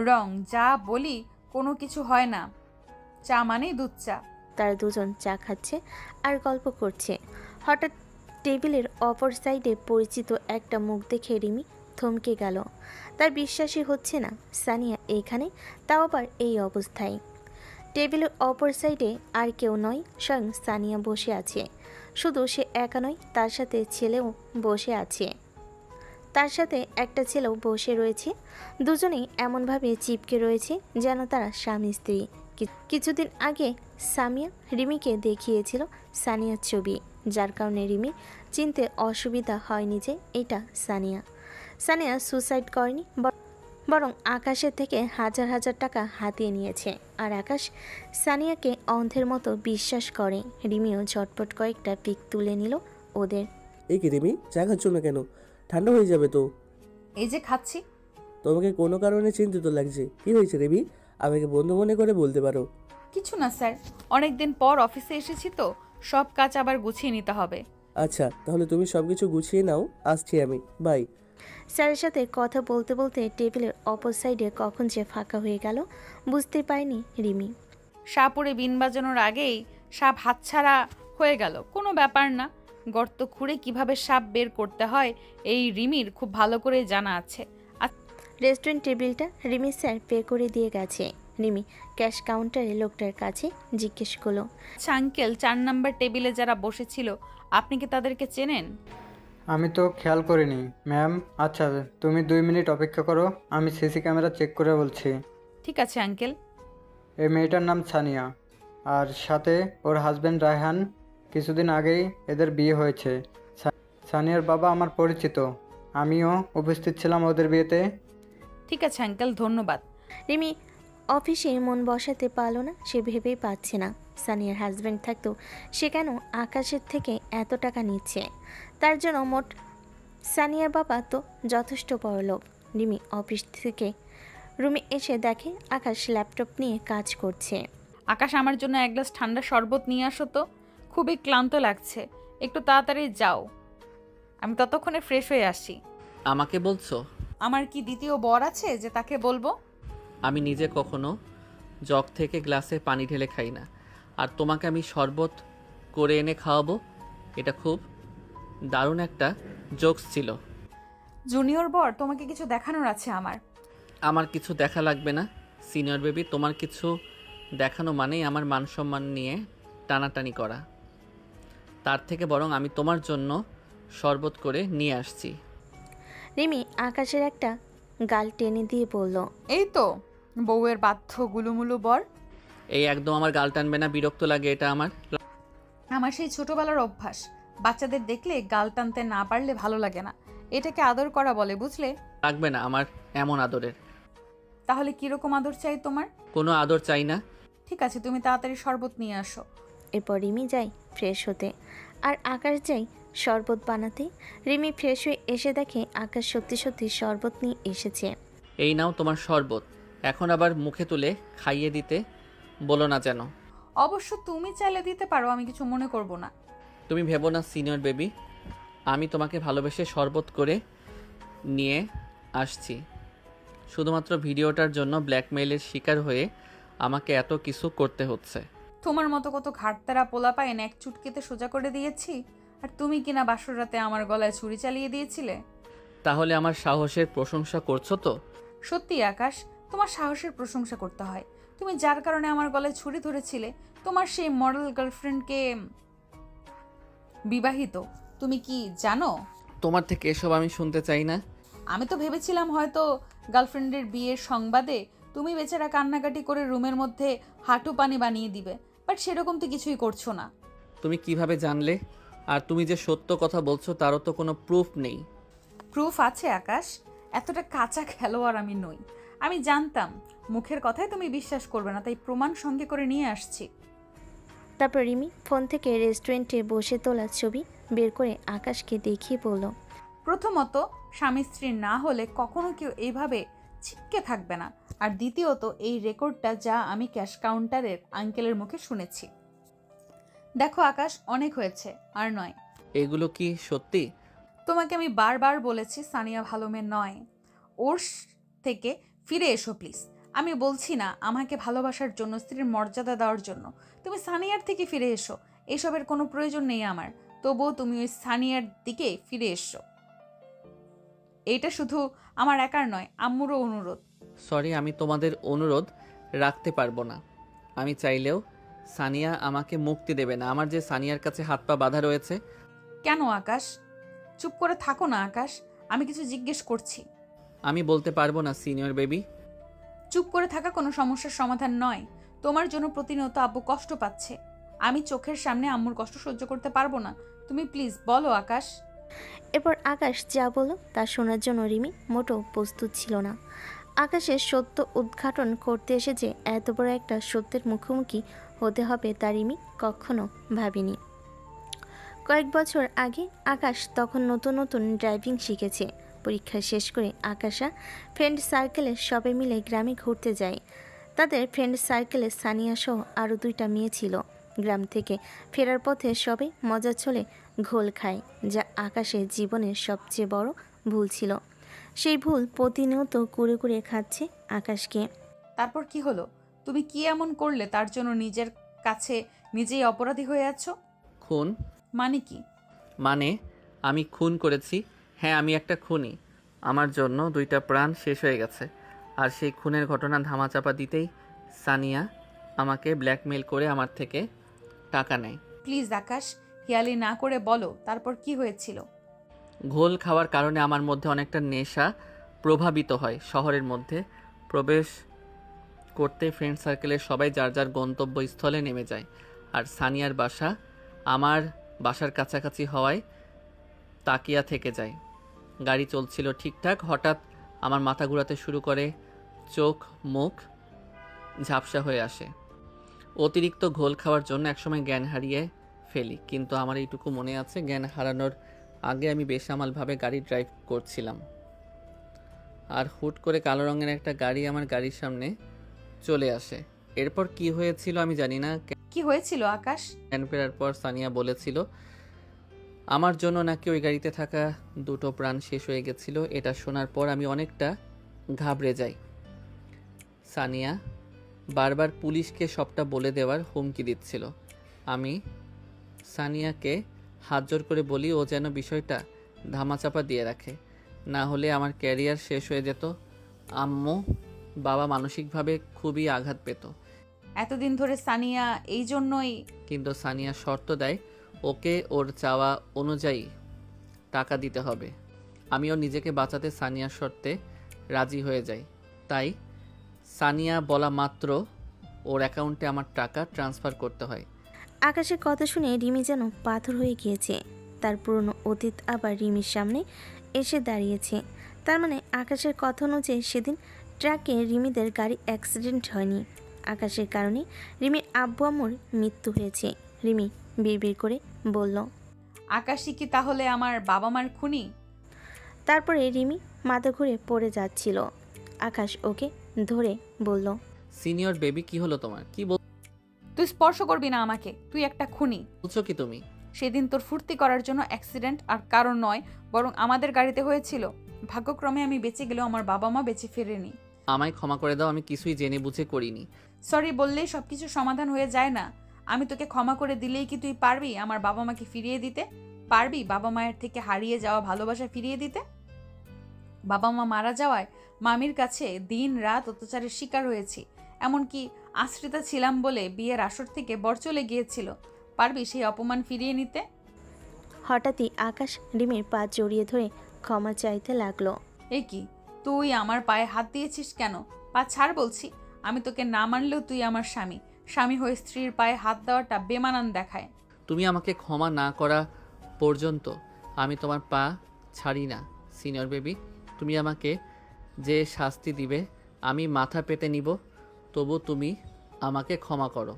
রং, যা বলি কোনো কিছু হয় না, চা মানেই দুধ চা। তারা দুজন চা খাচ্ছে আর গল্প করছে। হঠাৎ টেবিলের অপর সাইডে পরিচিত একটা মুখ দেখে রিমি থমকে গেল। তার বিশ্বাসই হচ্ছে না সানিয়া এইখানে, তাও আবার এই অবস্থায়। টেবিলের অপর সাইডে আর কেউ নয়, স্বয়ং সানিয়া বসে আছে। শুধু সে একা নয়, তার সাথে ছেলেও বসে আছে। তার সাথে একটা ছেলেও বসে রয়েছে। দুজনেই এমনভাবে চিপকে রয়েছে যেন তারা স্বামী স্ত্রী। কিছুদিন আগে সামিয়া রিমিকে দেখিয়েছিল সানিয়ার ছবি, যার কারণে রিমি চিনতে অসুবিধা হয়নি যে এটা সানিয়া। সানিয়া সুসাইড করেনি, বরং আকাশের থেকে হাজার হাজার টাকা হাতিয়ে নিয়েছে। আর আকাশ সানিয়াকে অন্ধের মতো বিশ্বাস করে। রিমিও ঝটপট কয়েকটা পিক তুলে নিল ওদের। এই কি রিমি, চা খাচ্ছ না কেন? ঠান্ডা হয়ে যাবে তো। এই যে খাচ্ছি। তোমাকে কোনো কারণে চিন্তিত লাগছে, কি হয়েছে রিমি? আমাকে বন্ধু মনে করে বলতে পারো। কিছু না স্যার, অনেকদিন পর অফিসে এসেছি তো, সব কাজ আবার গুছিয়ে নিতে হবে। আচ্ছা, তাহলে তুমি সবকিছু গুছিয়ে নাও, আসছি আমি, বাই। স্যারের সাথে কথা বলতে বলতে টেবিলের অপর সাইডে কখন যে ফাঁকা হয়ে গেল বুঝতে পারেনি রিমি। সাপুরে বিন বাজানোর আগেই সাপ হাতছাড়া হয়ে গেল, কোনো ব্যাপার না। গর্ত খুঁড়ে কিভাবে সাপ বের করতে হয় এই রিমির খুব ভালো করে জানা আছে। রেস্টুরেন্ট টেবিলটা রিমি স্যার পে করে দিয়ে গেছে। রিমি ক্যাশ কাউন্টারে লোকটার কাছে জিজ্ঞেস করলো, আচ্ছা আঙ্কেল, 4 নাম্বার টেবিলে যারা বসেছিল আপনি কি তাদেরকে চেনেন? আমি তো খেয়াল করিনি ম্যাম। আচ্ছা, তুমি 2 মিনিট অপেক্ষা করো, আমি সিসি ক্যামেরা চেক করে বলছি। ঠিক আছে আঙ্কেল। এই মেয়েটার নাম সানিয়া, আর সাথে ওর হাজব্যান্ড রায়হান। কিছুদিন আগেই এদের বিয়ে হয়েছে। সানিয়ার বাবা আমার পরিচিত, আমিও উপস্থিত ছিলাম ওদের বিয়েতে। ঠিক আছে আঙ্কেল, ধন্যবাদ। রিমি অফিসে মন বসাতে পারলো না, সে ভেবেই পাচ্ছে না সানিয়ার হাজব্যান্ড থাকতো সে কেন আকাশের থেকে এত টাকা নিচ্ছে। তার জন্য মোট সানিয়ার বাবা তো যথেষ্ট বড়লোক। রিমি অফিস থেকে রুমে এসে দেখে আকাশ ল্যাপটপ নিয়ে কাজ করছে। আকাশ, আমার জন্য এক গ্লাস ঠান্ডা শরবত নিয়ে আসো তো, খুবই ক্লান্ত লাগছে, একটু তাড়াতাড়ি যাও, আমি ততক্ষণে ফ্রেশ হয়ে আসি। আমাকে বলছো? আমার কি দ্বিতীয় বর আছে যে তাকে বলবো? আমি নিজে কখনো জগ থেকে গ্লাসে পানি ঢেলে খাই না, আর তোমাকে আমি শরবত করে এনে খাওয়াবো, এটা খুব দারুণ একটা জোকস ছিল। জুনিয়র বর, তোমাকে কিছু দেখানোর আছে আমার। আমার কিছু দেখা লাগবে না সিনিয়র বেবি, তোমার কিছু দেখানো মানেই আমার মান সম্মান নিয়ে টানাটানি করা। তার থেকে বরং আমি তোমার জন্য শরবত করে নিয়ে আসছি। রিমি আকাশের একটা গাল টেনে দিয়ে বলল, এই তো বউয়ের বাধ্য গুলুমুলু বর। এই একদম আমার গাল টানবে না, বিরক্ত লাগে এটা আমার। আমার সেই ছোটবেলার অভ্যাস, বাচ্চাদের দেখলে গাল টানতে না পারলে ভালো লাগে না, এটাকে আদর করা বলে, বুঝলে? লাগবে না আমার এমন আদরের। তাহলে কিরকম আদর চাই তোমার? কোনো আদর চাই না। ঠিক আছে, তুমি তাড়াতাড়ি শরবত নিয়ে আসো। এরপর রিমি যায় ফ্রেশ হতে আর আকাশ যায় শরবত বানাতে। রিমি ফ্রেশ হয়ে এসে দেখে আকাশ সত্যি সত্যি শরবত নিয়ে এসেছে। এই নাও তোমার শরবত, এখন আবার মুখে তুলে খাইয়ে দিতে বলো না যেন। অবশ্য তুমি চাইলে দিতে পারো, আমি কিছু মনে করব না। তুমি ভেবো না সিনিয়র বেবি, আমি তোমাকে ভালোবেসে শরবত করে নিয়ে আসছি। শুধুমাত্র ভিডিওটার জন্য ব্ল্যাকমেইলের শিকার হয়ে আমাকে এত কিছু করতে হচ্ছে। তোমার মতো কত ঘাটতারা পোলা পায়েন এক চুটকিতে সোজা করে দিয়েছি, আর তুমি কিনা বাসর রাতে আমার গলায় ছুরি চালিয়ে দিয়েছিলে। তাহলে আমার সাহসের প্রশংসা করছো তো? সত্যি আকাশ, তোমার সাহসের প্রশংসা করতে হয়। তুমি যার কারণে আমার গলায় ছুরি ধরেছিলে, তোমার সেই মডেল গার্লফ্রেন্ডকে বিবাহিত তুমি কি জানো? তোমার থেকে এসব আমি শুনতে চাই না। আমি তো ভেবেছিলাম হয়তো গার্লফ্রেন্ডের বিয়ের সংবাদে তুমি বেচারা কান্নাকাটি করে রুমের মধ্যে হাঁটু পানি বানিয়ে দিবে, বাট সেরকম তো কিছুই করছো না। তুমি কিভাবে জানলে? আর তুমি যে সত্য কথা বলছো তারও তো কোনো প্রুফ নেই। প্রুফ আছে আকাশ, এতটা কাঁচা খেলোয়াড় আমি নই। আমি জানতাম মুখের কথায় তুমি বিশ্বাস করবে না, তাই প্রমাণ সঙ্গে করে নিয়ে আসছি। তারপর রিমি ফোন থেকে রেস্টুরেন্টে বসে তোলা ছবি বের করে আকাশকে দেখিয়ে বলল, প্রথমত, স্বামী স্ত্রী না হলে কখনো কেউ এইভাবে ছিটকে থাকবে না। আর দ্বিতীয়ত, এই রেকর্ডটা যা আমি ক্যাশ কাউন্টারের আঙ্কেলের মুখে শুনেছি। দেখো আকাশ, অনেক হয়েছে, আর নয়। এগুলো কি সত্যি? তোমাকে আমি বারবার বলেছি সানিয়া ভালো মেয়ে নয়, ওর থেকে ফিরে এসো প্লিজ। আমি বলছি না আমাকে ভালোবাসার জন্য, স্ত্রীর মর্যাদা দেওয়ার জন্য। তুমি সানিয়ার থেকে ফিরে এসো, এসবের কোনো প্রয়োজন নেই আমার। তবুও তুমি ওই সানিয়ার দিকে ফিরে এসো। এইটা শুধু আমার একার নয়, আম্মুরও অনুরোধ। সরি, আমি তোমাদের অনুরোধ রাখতে পারবো না। আমি চাইলেও সানিয়া আমাকে মুক্তি দেবে না। আমার যে সানিয়ার কাছে হাত পা বাঁধা রয়েছে। কেন আকাশ? চুপ করে থাকো না আকাশ, আমি কিছু জিজ্ঞেস করছি। আমি বলতে পারবো না সিনিয়র বেবি। চুপ করে থাকা কোনো সমস্যার সমাধান নয়। তোমার জন্য প্রতিনিয়ত আব্বু কষ্ট পাচ্ছে, আমি চোখের সামনে আম্মুর কষ্ট সহ্য করতে পারবো না। তুমি প্লিজ বলো আকাশ। এরপর আকাশ যা বলল তা শোনার জন্য রিমি মোটেও প্রস্তুত ছিল না। আকাশের সত্য উদ্ঘাটন করতে এসে যে এত বড় একটা সত্যের মুখোমুখি হতে হবে তা রিমি কখনো ভাবেনি। কয়েক বছর আগে আকাশ তখন নতুন নতুন ড্রাইভিং শিখেছে। পরীক্ষা শেষ করে আকাশা ফ্রেন্ড সার্কেলে সবাই মিলে গ্রামে ঘুরতে যায়। তাদের ফ্রেন্ড সার্কেলে সানিয়া সহ আরও 2টা মেয়ে ছিল। গ্রাম থেকে ফেরার পথে সবাই মজা ছলে ঘোল খায়, যা আকাশের জীবনের সবচেয়ে বড় ভুল ছিল। সেই ভুল প্রতিনিয়ত করে করে খাচ্ছে আকাশকে। তারপর কি হলো? তুমি কি এমন করলে তার জন্য নিজের কাছে নিজেই অপরাধী হয়ে আছো? খুন? মানে কি? মানে আমি খুন করেছি। হ্যাঁ, আমি একটা খুনি। আমার জন্য 2টা প্রাণ শেষ হয়ে গেছে। আর সেই খুনের ঘটনা ধামাচাপা দিতেই সানিয়া আমাকে ব্ল্যাকমেল করে আমার থেকে টাকা নেয়। প্লিজ আকাশ, হিয়ালি না করে বলো তারপর কি হয়েছিল। ঘোল খাওয়ার কারণে আমার মধ্যে অনেকটা নেশা প্রভাবিত হয়। শহরের মধ্যে প্রবেশ করতে ফ্রেন্ড সার্কেলের সবাই যার যার গন্তব্যস্থলে নেমে যায়। আর সানিয়ার বাসা আমার বাসার কাছাকাছি হওয়ায় তাকিয়া থেকে যায়। গাড়ি চলছিল ঠিকঠাক, হঠাৎ আমার মাথা ঘোরাতে শুরু করে, চোখ মুখ ঝাপসা হয়ে আসে। অতিরিক্ত ঘোল খাওয়ার জন্য একসময় জ্ঞান হারিয়ে ফেলি। কিন্তু আমার এইটুকু মনে আছে, জ্ঞান হারানোর আগে আমি বেসামালভাবে গাড়ি ড্রাইভ করছিলাম। আর হুট করে কালো রঙের একটা গাড়ি আমার গাড়ির সামনে চলে আসে। এরপর কি হয়েছিল আমি জানি না। কি হয়েছিল আকাশ? জ্ঞান ফেরার পর সানিয়া বলেছিল আমার জন্য নাকি ওই গাড়িতে থাকা 2টো প্রাণ শেষ হয়ে গেছিল। এটা শোনার পর আমি অনেকটা ঘাবড়ে যাই। সানিয়া বারবার পুলিশকে সবটা বলে দেওয়ার হুমকি দিচ্ছিল। আমি সানিয়াকে হাত জোর করে বলি ও যেন বিষয়টা ধামাচাপা দিয়ে রাখে, না হলে আমার ক্যারিয়ার শেষ হয়ে যেত। আম্মু বাবা মানসিকভাবে খুবই আঘাত পেত। এতদিন ধরে সানিয়া এই জন্যই। কিন্তু সানিয়া শর্ত দেয় ওকে ওর চাওয়া অনুযায়ী টাকা দিতে হবে। আমিও নিজেকে বাঁচাতে সানিয়ার শর্তে রাজি হয়ে যাই। তাই সানিয়া বলা মাত্র ওর অ্যাকাউন্টে আমার টাকা ট্রান্সফার করতে হয়। আকাশের কথা শুনে রিমি যেন পাথর হয়ে গিয়েছে। তার পুরনো অতীত আবার রিমির সামনে এসে দাঁড়িয়েছে। তার মানে আকাশের কথা অনুযায়ী সেদিন ট্রাকে রিমিদের গাড়ি অ্যাক্সিডেন্ট হয়নি। আকাশের কারণে রিমির আব্বু আম্মুর মৃত্যু হয়েছে। রিমি বিড়বিড় করে বলল, আকাশই কি তাহলে আমার বাবা মার খুনি? তারপরে রিমি মাথা ঘুরে পড়ে যাচ্ছিল। আকাশ ওকে ধরে বলল, সিনিয়র বেবি, কি হলো তোমার? কি তুই স্পর্শ করবি না আমাকে, তুই একটা খুনি। বলছো কি তুমি? সেদিন তোর ফুর্তি করার জন্য অ্যাক্সিডেন্ট আর কারণ নয়, বরং আমাদের গাড়িতে হয়েছিল। ভাগ্যক্রমে আমি বেঁচে গেলেও আমার বাবা মা বেঁচে ফেরেনি। আমায় ক্ষমা করে দাও, আমি কিছুই জেনে বুঝে করিনি। সরি বললেই সবকিছু সমাধান হয়ে যায় না। আমি তোকে ক্ষমা করে দিলেই কি তুই পারবি আমার বাবা মাকে ফিরিয়ে দিতে? পারবি বাবা মায়ের থেকে হারিয়ে যাওয়া ভালোবাসা ফিরিয়ে দিতে? বাবা মা মারা যাওয়ায় মামির কাছে দিন রাত অত্যাচারের শিকার হয়েছি। এমনকি আশ্রিতা ছিলাম বলে বিয়ের আসর থেকে বর চলে গিয়েছিল। পারবি সেই অপমান ফিরিয়ে নিতে? হঠাৎই আকাশ রিমির পা জড়িয়ে ধরে ক্ষমা চাইতে লাগলো। এ কি, তুই আমার পায়ে হাত দিয়েছিস কেন? পা ছাড় বলছি। আমি তোকে না মানলেও তুই আমার স্বামী। স্বামী হয়ে স্ত্রীর পায়ে হাত দেওয়াটা বেমানান দেখায়। তুমি আমাকে ক্ষমা না করা পর্যন্ত আমি তোমার পা ছাড়ি না সিনিয়র বেবি। তুমি আমাকে যে শাস্তি দিবে আমি মাথা পেতে নিব, তবু তুমি আমাকে ক্ষমা করো।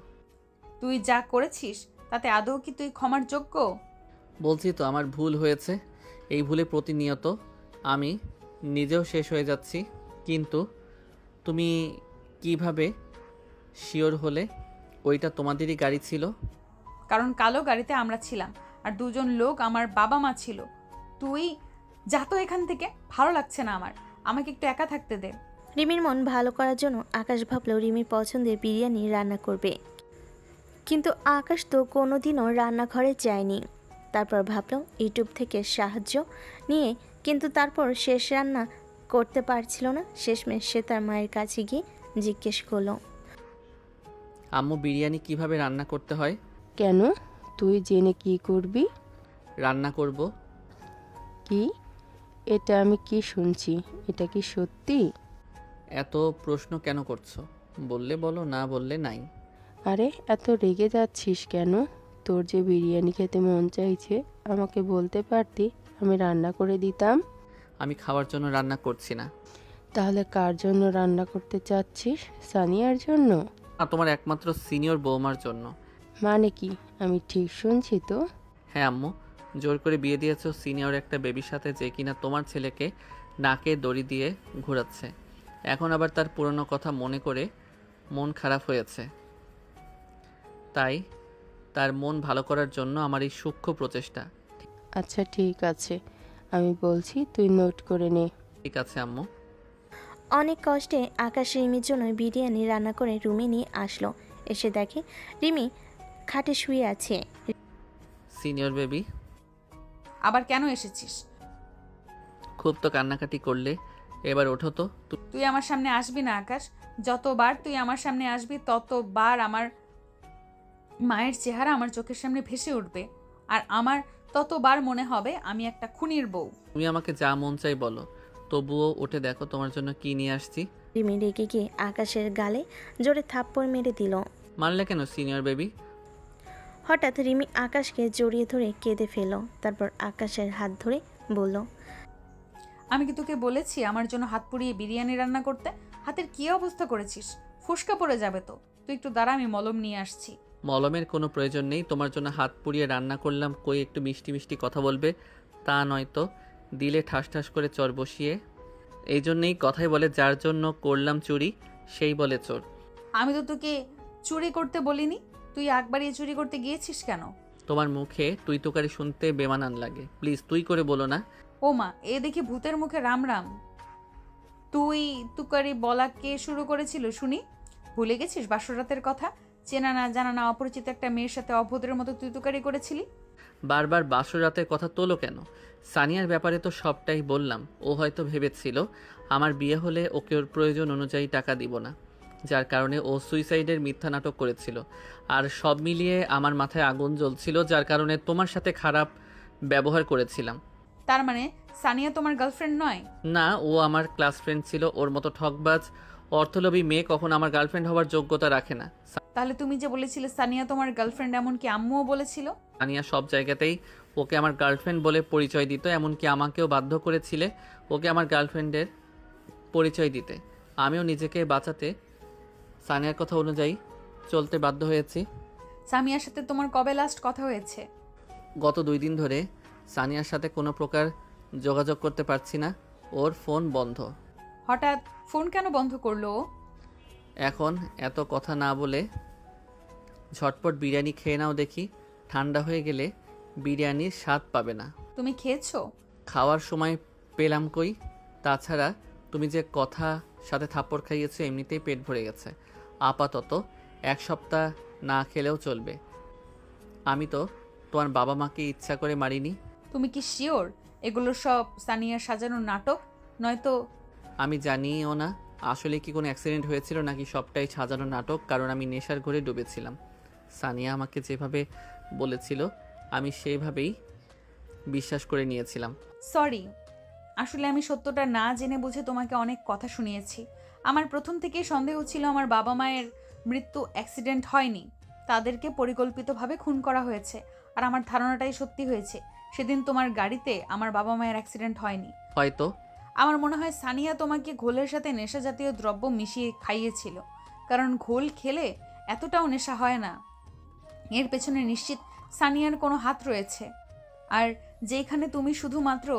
তুই যা করেছিস তাতে আদৌ কি তুই ক্ষমার যোগ্য? বলছি তো আমার ভুল হয়েছে। এই ভুলে প্রতিনিয়ত আমি নিজেও শেষ হয়ে যাচ্ছি। কিন্তু তুমি কিভাবে শিওর হলে ওইটা তোমাদেরই গাড়ি ছিল? কারণ কালো গাড়িতে আমরা ছিলাম, আর দুজন লোক আমার বাবা মা ছিল। তুই যা তো এখান থেকে, ভালো লাগছে না আমার। আমাকে একটু একা থাকতে দে। রিমির মন ভালো করার জন্য আকাশ ভাবলো রিমির পছন্দের বিরিয়ানি রান্না করবে, কিন্তু আকাশ তো কোনোদিনও রান্নাঘরে যায়নি। তারপর ভাবলো ইউটিউব থেকে সাহায্য নিয়ে, কিন্তু তারপর শেষ রান্না করতে পারছিল না। শেষমেশ সে তার মায়ের কাছে গিয়ে জিজ্ঞেস করলো, আম্মু বিরিয়ানি কিভাবে রান্না করতে হয়? কেন, তুই জেনে কি করবি? রান্না করব। কি? এটা আমি কি শুনছি? এটা কি সত্যি? এত প্রশ্ন কেন করছো? বললে বলো, না বললে নাই। আরে এত রেগে যাচ্ছিস কেন? তোর যে বিরিয়ানি খেতে মন চাইছে আমাকে বলতে পারতি, আমি রান্না করে দিতাম। আমি খাওয়ার জন্য রান্না করছি না। তাহলে কার জন্য রান্না করতে চাচ্ছিস? সানিয়ার জন্য? তোমার একমাত্র সিনিয়র বৌমার জন্য। মানে কি, আমি ঠিক শুনছি তো? হ্যাঁ আম্মু, জোর করে বিয়ে দিয়েছো সিনিয়র একটা বেবির সাথে, যে কিনা তোমার ছেলেকে নাকে দড়ি দিয়ে ঘোরাচ্ছে। এখন আবার তার পুরনো কথা মনে করে মন খারাপ হয়েছে। তাই তার মন ভালো করার জন্য আমার এই সূক্ষ্ম প্রচেষ্টা। আচ্ছা ঠিক আছে, আমি বলছি তুই নোট করে নে। ঠিক আছে আম্মু। অনেক কষ্টে আকাশ রিমির জন্য বিরিয়ানি রান্না করে রুমে নিয়ে আসলো। এসে দেখে রিমি খাটে শুয়ে আছে। সিনিয়র বেবি, আবার কেন এসেছিস? খুব তো কান্নাকাটি করলে, এবার ওঠো তো। তুই আমার সামনে আসবি না আকাশ। যতবার তুই আমার সামনে আসবি ততবার আমার মায়ের চেহারা আমার চোখের সামনে ভেসে উঠবে, আর আমার ততবার মনে হবে আমি একটা খুনির বউ। তুমি আমাকে যা মন চাই বলো, তবুও উঠে দেখো তোমার জন্য কি নিয়ে আসছি। রিমি রেগে গিয়ে আকাশের গালে জোরে থাপ্পড় মেরে দিল। মারলে কেন সিনিয়র বেবি? হঠাৎ রিমি আকাশকে জড়িয়ে ধরে কেঁদে ফেলল। তারপর আকাশের হাত ধরে বলল, আমি কি তোকে বলেছি আমার জন্য হাত পুড়িয়ে বিরিয়ানি রান্না করতে? হাতের কি অবস্থা করেছিস? ফুসকা পড়ে যাবে তো। তুই একটু দাঁড়া, আমি মলম নিয়ে আসছি। মলমের কোনো প্রয়োজন নেই। তোমার জন্য হাত পুড়িয়ে রান্না করলাম, কই একটু মিষ্টি মিষ্টি কথা বলবে? তা নয়তো দিলে ঠাস ঠাস করে চর বসিয়ে। এই জন্যেই কথাই বলে, যার জন্য করলাম চুরি সেই বলে চোর। আমি তো তোকে চুরি করতে বলিনি। তুই একবারই চুরি করতে গিয়েছিস কেন? তোমার মুখে তুই তোকারি শুনতে বেমানান লাগে। প্লিজ তুই করে বলো না। ও মা, এ দেখি ভূতের মুখে রাম রাম। তুই তুকারি বলা কে শুরু করেছিল শুনি? ভুলে গেছিস বাসরাতের কথা? চেনা না জানা না অপরিচিত একটা মেয়ের সাথে অভদ্রের মতো তুই তুকারি করেছিলি। বারবার বাসর রাতের কথা তোলো কেন? সানিয়ার ব্যাপারে তো সবটাই বললাম। ও হয়তো ভেবেছিল আমার বিয়ে হলে ওকে ওর প্রয়োজন অনুযায়ী টাকা দিব না, যার কারণে ও সুইসাইডের মিথ্যা নাটক করেছিল। আর সব মিলিয়ে আমার মাথায় আগুন জ্বলছিল, যার কারণে তোমার সাথে খারাপ ব্যবহার করেছিলাম। তার মানে সানিয়া তোমার গার্লফ্রেন্ড নয়? না, ও আমার ক্লাস ফ্রেন্ড ছিল। ওর মতো ঠকবাজ অর্থলোভী মেয়ে কখন আমার গার্লফ্রেন্ড হওয়ার যোগ্যতা রাখে না। তাহলে তুমি যে বলেছিলে সানিয়া তোমার গার্লফ্রেন্ড, এমনকি আম্মুও বলেছিল। সানিয়া সব জায়গাতেই ওকে আমার গার্লফ্রেন্ড বলে পরিচয় দিত, এমনকি আমাকেও বাধ্য করেছিলে ওকে আমার গার্লফ্রেন্ডের পরিচয় দিতে। আমিও নিজেকে বাঁচাতে সানিয়ার কথা অনুযায়ী চলতে বাধ্য হয়েছি। সামিয়ার সাথে তোমার কবে লাস্ট কথা হয়েছে? গত 2 দিন ধরে সানিয়ার সাথে কোনো প্রকার যোগাযোগ করতে পারছি না। ওর ফোন বন্ধ। হঠাৎ ফোন কেন বন্ধ করলো? এখন এত কথা না বলে ঝটপট বিরিয়ানি খেয়ে নাও দেখি। ঠান্ডা হয়ে গেলে বিরিয়ানির স্বাদ পাবে না। তুমি খেয়েছো? খাওয়ার সময় পেলাম কই? তাছাড়া তুমি যে কথা সাথে থাপ্পড় খাইয়েছো, এমনিতেই পেট ভরে গেছে। আপাতত 1 সপ্তাহ না খেলেও চলবে। আমি তো তোমার বাবা মাকে ইচ্ছা করে মারিনি। তুমি কি শিওর এগুলো সব সানিয়ার সাজানো নাটক? নয়তো আমি জানিও না আসলে কি কোনো অ্যাক্সিডেন্ট হয়েছিল নাকি সবটাই সাজানো নাটক, কারণ আমি নেশার ঘরে ডুবেছিলাম। সানিয়া আমাকে যেভাবে বলেছিল আমি সেইভাবেই বিশ্বাস করে নিয়েছিলাম। সরি, আসলে আমি সত্যটা না জেনে বুঝে তোমাকে অনেক কথা শুনিয়েছি। আমার প্রথম থেকেই সন্দেহ ছিল আমার বাবা মায়ের মৃত্যু অ্যাক্সিডেন্ট হয়নি, তাদেরকে পরিকল্পিতভাবে খুন করা হয়েছে। আর আমার ধারণাটাই সত্যি হয়েছে। সেদিন তোমার গাড়িতে আমার বাবা মায়ের অ্যাক্সিডেন্ট হয়নি। হয়তো। আমার মনে হয় সানিয়া তোমাকে ঘোলের সাথে নেশা জাতীয় দ্রব্য মিশিয়ে খাইয়েছিল, কারণ ঘোল খেলে এতটাও নেশা হয় না। এর পেছনে নিশ্চিত সানিয়ার কোনো হাত রয়েছে, আর যেখানে তুমি শুধুমাত্র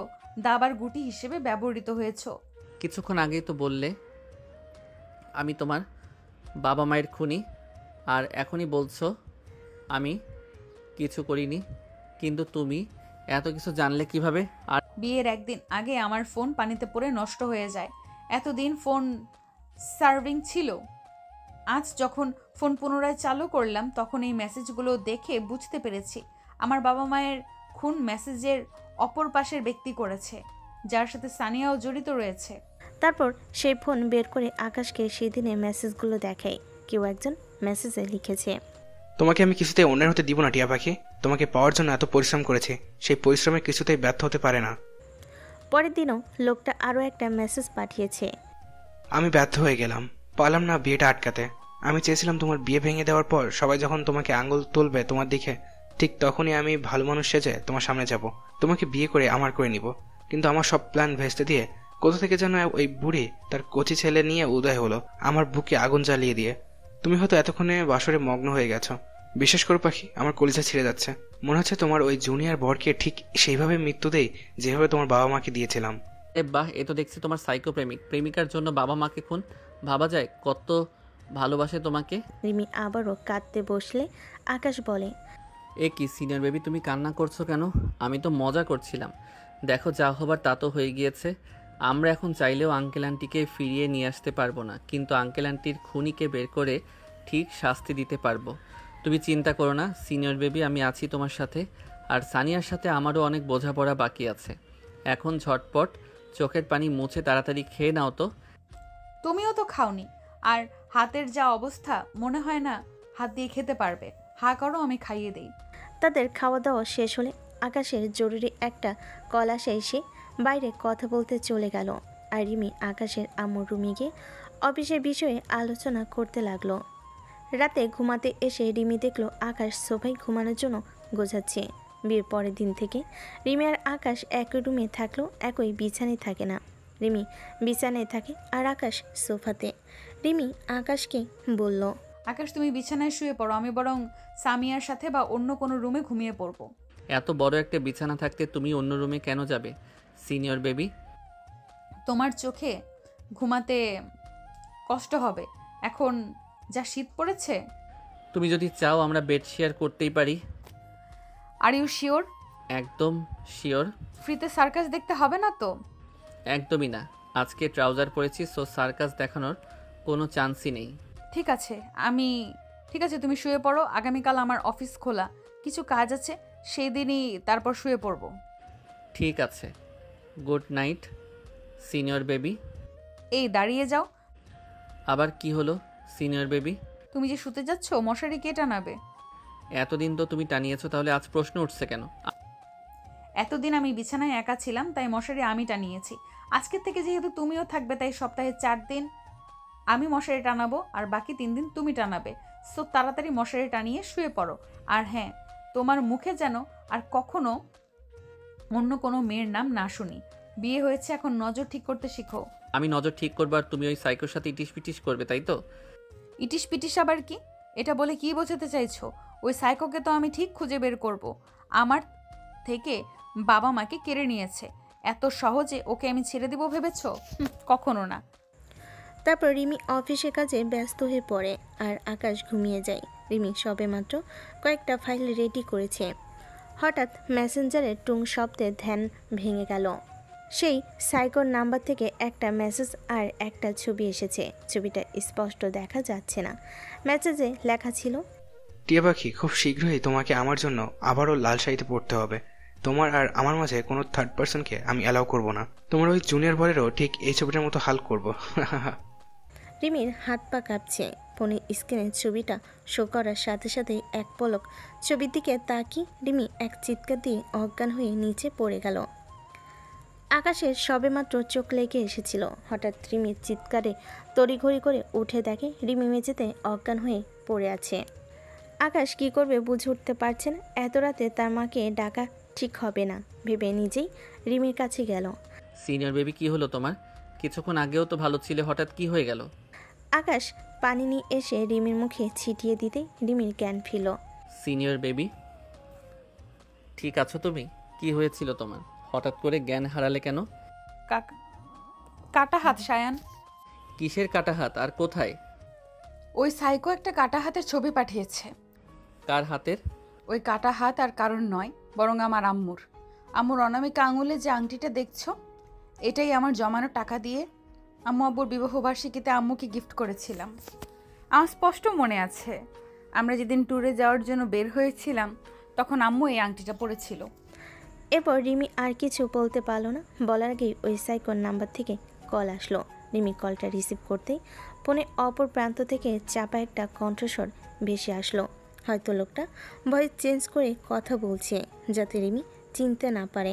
দাবার গুটি হিসেবে ব্যবহৃত হয়েছ। কিছুক্ষণ আগেই তো বললে আমি তোমার বাবা মায়ের খুনি, আর এখনই বলছো আমি কিছু করিনি। কিন্তু তুমি এত কিছু জানলে কিভাবে? আর বিয়ের একদিন আগে আমার ফোন পানিতে পড়ে নষ্ট হয়ে যায়। এতদিন ফোন সার্ভিং ছিল। আজ যখন ফোন পুনরায় চালু করলাম তখন এই মেসেজগুলো দেখে বুঝতে পেরেছি আমার বাবা মায়ের খুন মেসেজের অপর পাশের ব্যক্তি করেছে, যার সাথে সানিয়াও জড়িত রয়েছে। তারপর সেই ফোন বের করে আকাশকে সেদিনের মেসেজগুলো দেখায়। কেউ একজন মেসেজে লিখেছে, তোমাকে আমি কিছুতেই অন্যের হতে দিব না টিয়া পাখি। তোমাকে পাওয়ার জন্য এত পরিশ্রম করেছি, সেই পরিশ্রমে কিছুতেই ব্যর্থ হতে পারে না। পরের দিনও লোকটা আরও একটা মেসেজ পাঠিয়েছে, আমি ব্যর্থ হয়ে গেলাম, পারলাম না বিয়েটা আটকাতে। আমি চেয়েছিলাম তোমার বিয়ে ভেঙে দেওয়ার পর সবাই যখন তোমাকে আঙুল তুলবে তোমার দিকে, ঠিক তখনই আমি ভালো মানুষ সেজে তোমার সামনে যাব, তোমাকে বিয়ে করে আমার করে নিব। কিন্তু আমার সব প্ল্যান ভেস্তে দিয়ে কোথা থেকে যেন ওই বুড়ি তার কচি ছেলে নিয়ে উদয় হলো, আমার বুকে আগুন জ্বালিয়ে দিয়ে। তুমি হয়তো এতক্ষণে বাসরে মগ্ন হয়ে গেছো। বিশেষ করে পাখি, আমার কলিজা ছিঁড়ে যাচ্ছে। মনে হচ্ছে তোমার ওই জুনিয়র বরকে ঠিক সেইভাবে মৃত্যু দেই যেভাবে তোমার বাবা মাকে দিয়েছিলাম। বাহ, এ তো দেখছি তোমার সাইকো প্রেমিকার জন্য বাবা মাকে খুন। ভাবা যায় কত ভালোবাসে তোমাকে। রিমি আবারও কাঁদতে বসলে আকাশ বলে, এ কি সিনিয়র বেবি, তুমি কান্না করছো কেন? আমি তো মজা করছিলাম। দেখো যা হবার তা তো হয়ে গিয়েছে। আমরা এখন চাইলেও আঙ্কেল আন্টিকে ফিরিয়ে নিয়ে আসতে পারবো না, কিন্তু আঙ্কেল আন্টির খুনিকে বের করে ঠিক শাস্তি দিতে পারবো। তুমি চিন্তা করো না সিনিয়র বেবি, আমি আছি তোমার সাথে। আর সানিয়ার সাথে আমারও অনেক বোঝাপড়া বাকি আছে। এখন ঝটপট চোখের পানি মুছে তাড়াতাড়ি খেয়ে নাও তো। তুমিও তো খাওনি, আর হাতের যা অবস্থা মনে হয় না হাত দিয়ে খেতে পারবে। হা করো, আমি খাইয়ে দেই। তাদের খাওয়া দাওয়া শেষ হলে আকাশের জরুরি একটা কল আসে, এসে বাইরে কথা বলতে চলে গেল। আর রিমি আকাশের আম্মুর রুমে গিয়ে অফিসের বিষয়ে আলোচনা করতে লাগলো। রাতে ঘুমাতে এসে রিমি দেখলো আকাশ সোফায় ঘুমানোর জন্য গোছাচ্ছে। বিয়ের পরের দিন থেকে রিমি আর আকাশ একই রুমে থাকলেও একই বিছানায় থাকে না। রিমি বিছানায় থাকে আর আকাশ সোফাতে। রিমি আকাশকে বলল, আকাশ তুমি বিছানায় শুয়ে পড়ো, আমি বরং সামিয়ার সাথে বা অন্য কোনো রুমে ঘুমিয়ে পড়বো। এত বড় একটা বিছানা থাকতে তুমি অন্য রুমে কেন যাবে সিনিয়র বেবি? তোমার চোখে ঘুমাতে কষ্ট হবে, এখন যা শীত পড়েছে। তুমি যদি চাও আমরা বেড শেয়ার করতেই পারি। Are you sure? একদম শিওর। ফ্রিতে সার্কাস দেখতে হবে না তো? একদমই না, আজকে ট্রাউজার পরেছি, সো সার্কাস দেখানোর কোনো চান্সই নেই। ঠিক আছে তুমি শুয়ে পড়ো। আগামীকাল আমার অফিস খোলা, কিছু কাজ আছে, সেই দিনই তারপর শুয়ে পড়বো। ঠিক আছে, গুড নাইট সিনিয়র বেবি। এই দাঁড়িয়ে যাও। আবার কি হলো সিনিয়র বেবি? তুমি যে শুতে যাচ্ছ, মশারি কে টানাবে? এতদিন তো তুমি টানিয়েছো, তাহলে আজ প্রশ্ন উঠছে কেন? এতদিন আমি বিছানায় একা ছিলাম, তাই মশারি আমি টানিয়েছি। আজকের থেকে যেহেতু তুমিও থাকবে, তাই সপ্তাহে 4 দিন আমি মশারি টানাবো আর বাকি 3 দিন তুমি টানাবে। সো তাড়াতাড়ি মশারি টানিয়ে শুয়ে পড়ো। আর হ্যাঁ, তোমার মুখে যেন আর কখনো অন্য কোনো মেয়ের নাম না শুনি। বিয়ে হয়েছে, এখন নজর ঠিক করতে শিখো। আমি নজর ঠিক করবো আর তুমি ওই সাইকোর সাথে ইটিস পিটিস করবে, তাই তো? ইটিস পিটিস আবার কি? এটা বলে কি বোঝাতে চাইছো? ওই সাইকোকে তো আমি ঠিক খুঁজে বের করব। আমার থেকে বাবা মাকে কেড়ে নিয়েছে, এত সহজে ওকে আমি ছেড়ে দিব ভেবেছো? কখনো না। তারপর রিমি অফিসের কাজে ব্যস্ত হয়ে পড়ে আর আকাশ ঘুমিয়ে যায়। রিমি সবেমাত্র কয়েকটা ফাইল রেডি করেছে, হঠাৎ মেসেঞ্জারের টুং শব্দে ধ্যান ভেঙে গেল। সেই সাইকোর নাম্বার থেকে একটা মেসেজ আর একটা ছবি এসেছে। ছবিটা স্পষ্ট দেখা যাচ্ছে না। মেসেজে লেখা ছিল, টিয়া পাখি, খুব শীঘ্রই তোমাকে আমার জন্য আবারও লাল শাড়িতে পড়তে হবে। তোমার আর আমার মাঝে কোনো থার্ড পার্সনকে আমি অ্যালাউ করব না। তোমার ওই জুনিয়র বরেরও ঠিক এই ছবিটার মতো হাল করব। রিমির হাত পা কাঁপছে। ফোনের স্ক্রিনে ছবিটা শো করার সাথে সাথেই এক পলক ছবির দিকে তাকিয়ে রিমি এক চিৎকার দিয়ে অজ্ঞান হয়ে নিচে পড়ে গেল। আকাশের সবেমাত্র চোখ লেগে এসেছিল। হঠাৎ রিমির চিৎকারে তড়িঘড়ি করে উঠে দেখে রিমি মেঝেতে অজ্ঞান হয়ে পড়ে আছে। আকাশ কি করবে বুঝে উঠতে পারছে না। এত রাতে তার মাকে ডাকা ঠিক হবে না ভেবে নিজেই রিমির কাছে গেল। সিনিয়র বেবি, কি হলো তোমার? কিছুক্ষণ আগেও তো ভালো ছিলে, হঠাৎ কি হয়ে গেল? আকাশ পানি নিয়ে এসে রিমির মুখে ছিটিয়ে দিতে রিমির জ্ঞান ফিরল। সিনিয়র বেবি, ঠিক আছো তুমি? কি হয়েছিল তোমার? হঠাৎ করে জ্ঞান হারালে কেন? কাটা হাত সায়ান। কিসের কাটা হাত আর কোথায়? ওই সাইকো একটা কাটা হাতের ছবি পাঠিয়েছে। কার হাতের? ওই কাটা হাত আর কারণ নয়, বরং আমার আম্মুর অনামিকা আঙুলে যে আংটিটা দেখছো, এটাই আমার জমানো টাকা দিয়ে আম্মু আব্বুর বিবাহবার্ষিকীতে আম্মুকে গিফট করেছিলাম। আমার স্পষ্ট মনে আছে, আমরা যেদিন ট্যুরে যাওয়ার জন্য বের হয়েছিলাম তখন আম্মু এই আংটিটা পরেছিল। এরপর রিমি আর কিছু বলতে পারল না। বলার আগেই ওই সাইকোর নাম্বার থেকে কল আসলো। রিমি কলটা রিসিভ করতেই ফোনে অপর প্রান্ত থেকে চাপা একটা কণ্ঠস্বর ভেসে আসলো। হয়তো লোকটা ভয়েস চেঞ্জ করে কথা বলছে যাতে রিমি চিনতে না পারে।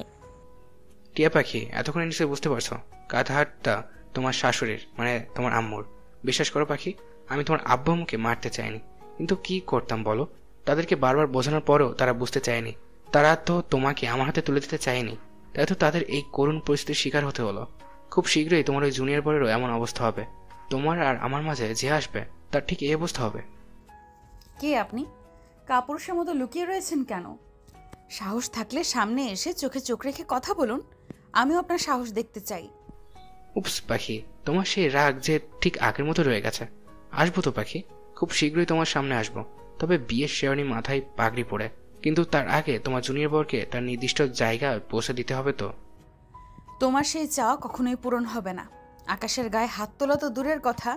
টিয়া পাখি, এতক্ষণ নিশ্চয়ই বুঝতে পারছো কাঁধা হাতটা তোমার শাশুড়ির, মানে তোমার আম্মুর। বিশ্বাস করো পাখি, আমি তোমার আব্বু আম্মুকে মারতে চাইনি, কিন্তু কি করতাম বলো? তাদেরকে বারবার বোঝানোর পরেও তারা বুঝতে চায়নি। তারা তো তোমাকে আমার হাতে তুলে দিতে চায়নি, তাই তো তাদের এই করুণ পরিস্থিতির শিকার হতে হলো। খুব শীঘ্রই তোমার ওই জুনিয়র বরেরও এমন অবস্থা হবে। তোমার আর আমার মাঝে যে আসবে তার ঠিক এই অবস্থা হবে। কে আপনি? কাপুরুষের মতো লুকিয়ে রয়েছেন কেন? সাহস থাকলে সামনে এসে চোখে চোখ রেখে কথা বলুন, আমিও আপনার সাহস দেখতে চাই। উপস পাখি, তোমার সেই রাগ যে ঠিক আগের মতো রয়ে গেছে। আসবো তো পাখি, খুব শীঘ্রই তোমার সামনে আসবো, তবে বিয়ের শেরওয়ানি মাথায় পাগড়ি পরে। কিন্তু তার আগে তোমার জুনিয়র বরকে তার নির্দিষ্ট জায়গায় পৌঁছে দিতে হবে তো। তোমার সেই চাওয়া কখনোই পূরণ হবে না। আকাশের গায়ে হাত তোলা তো দূরের কথা,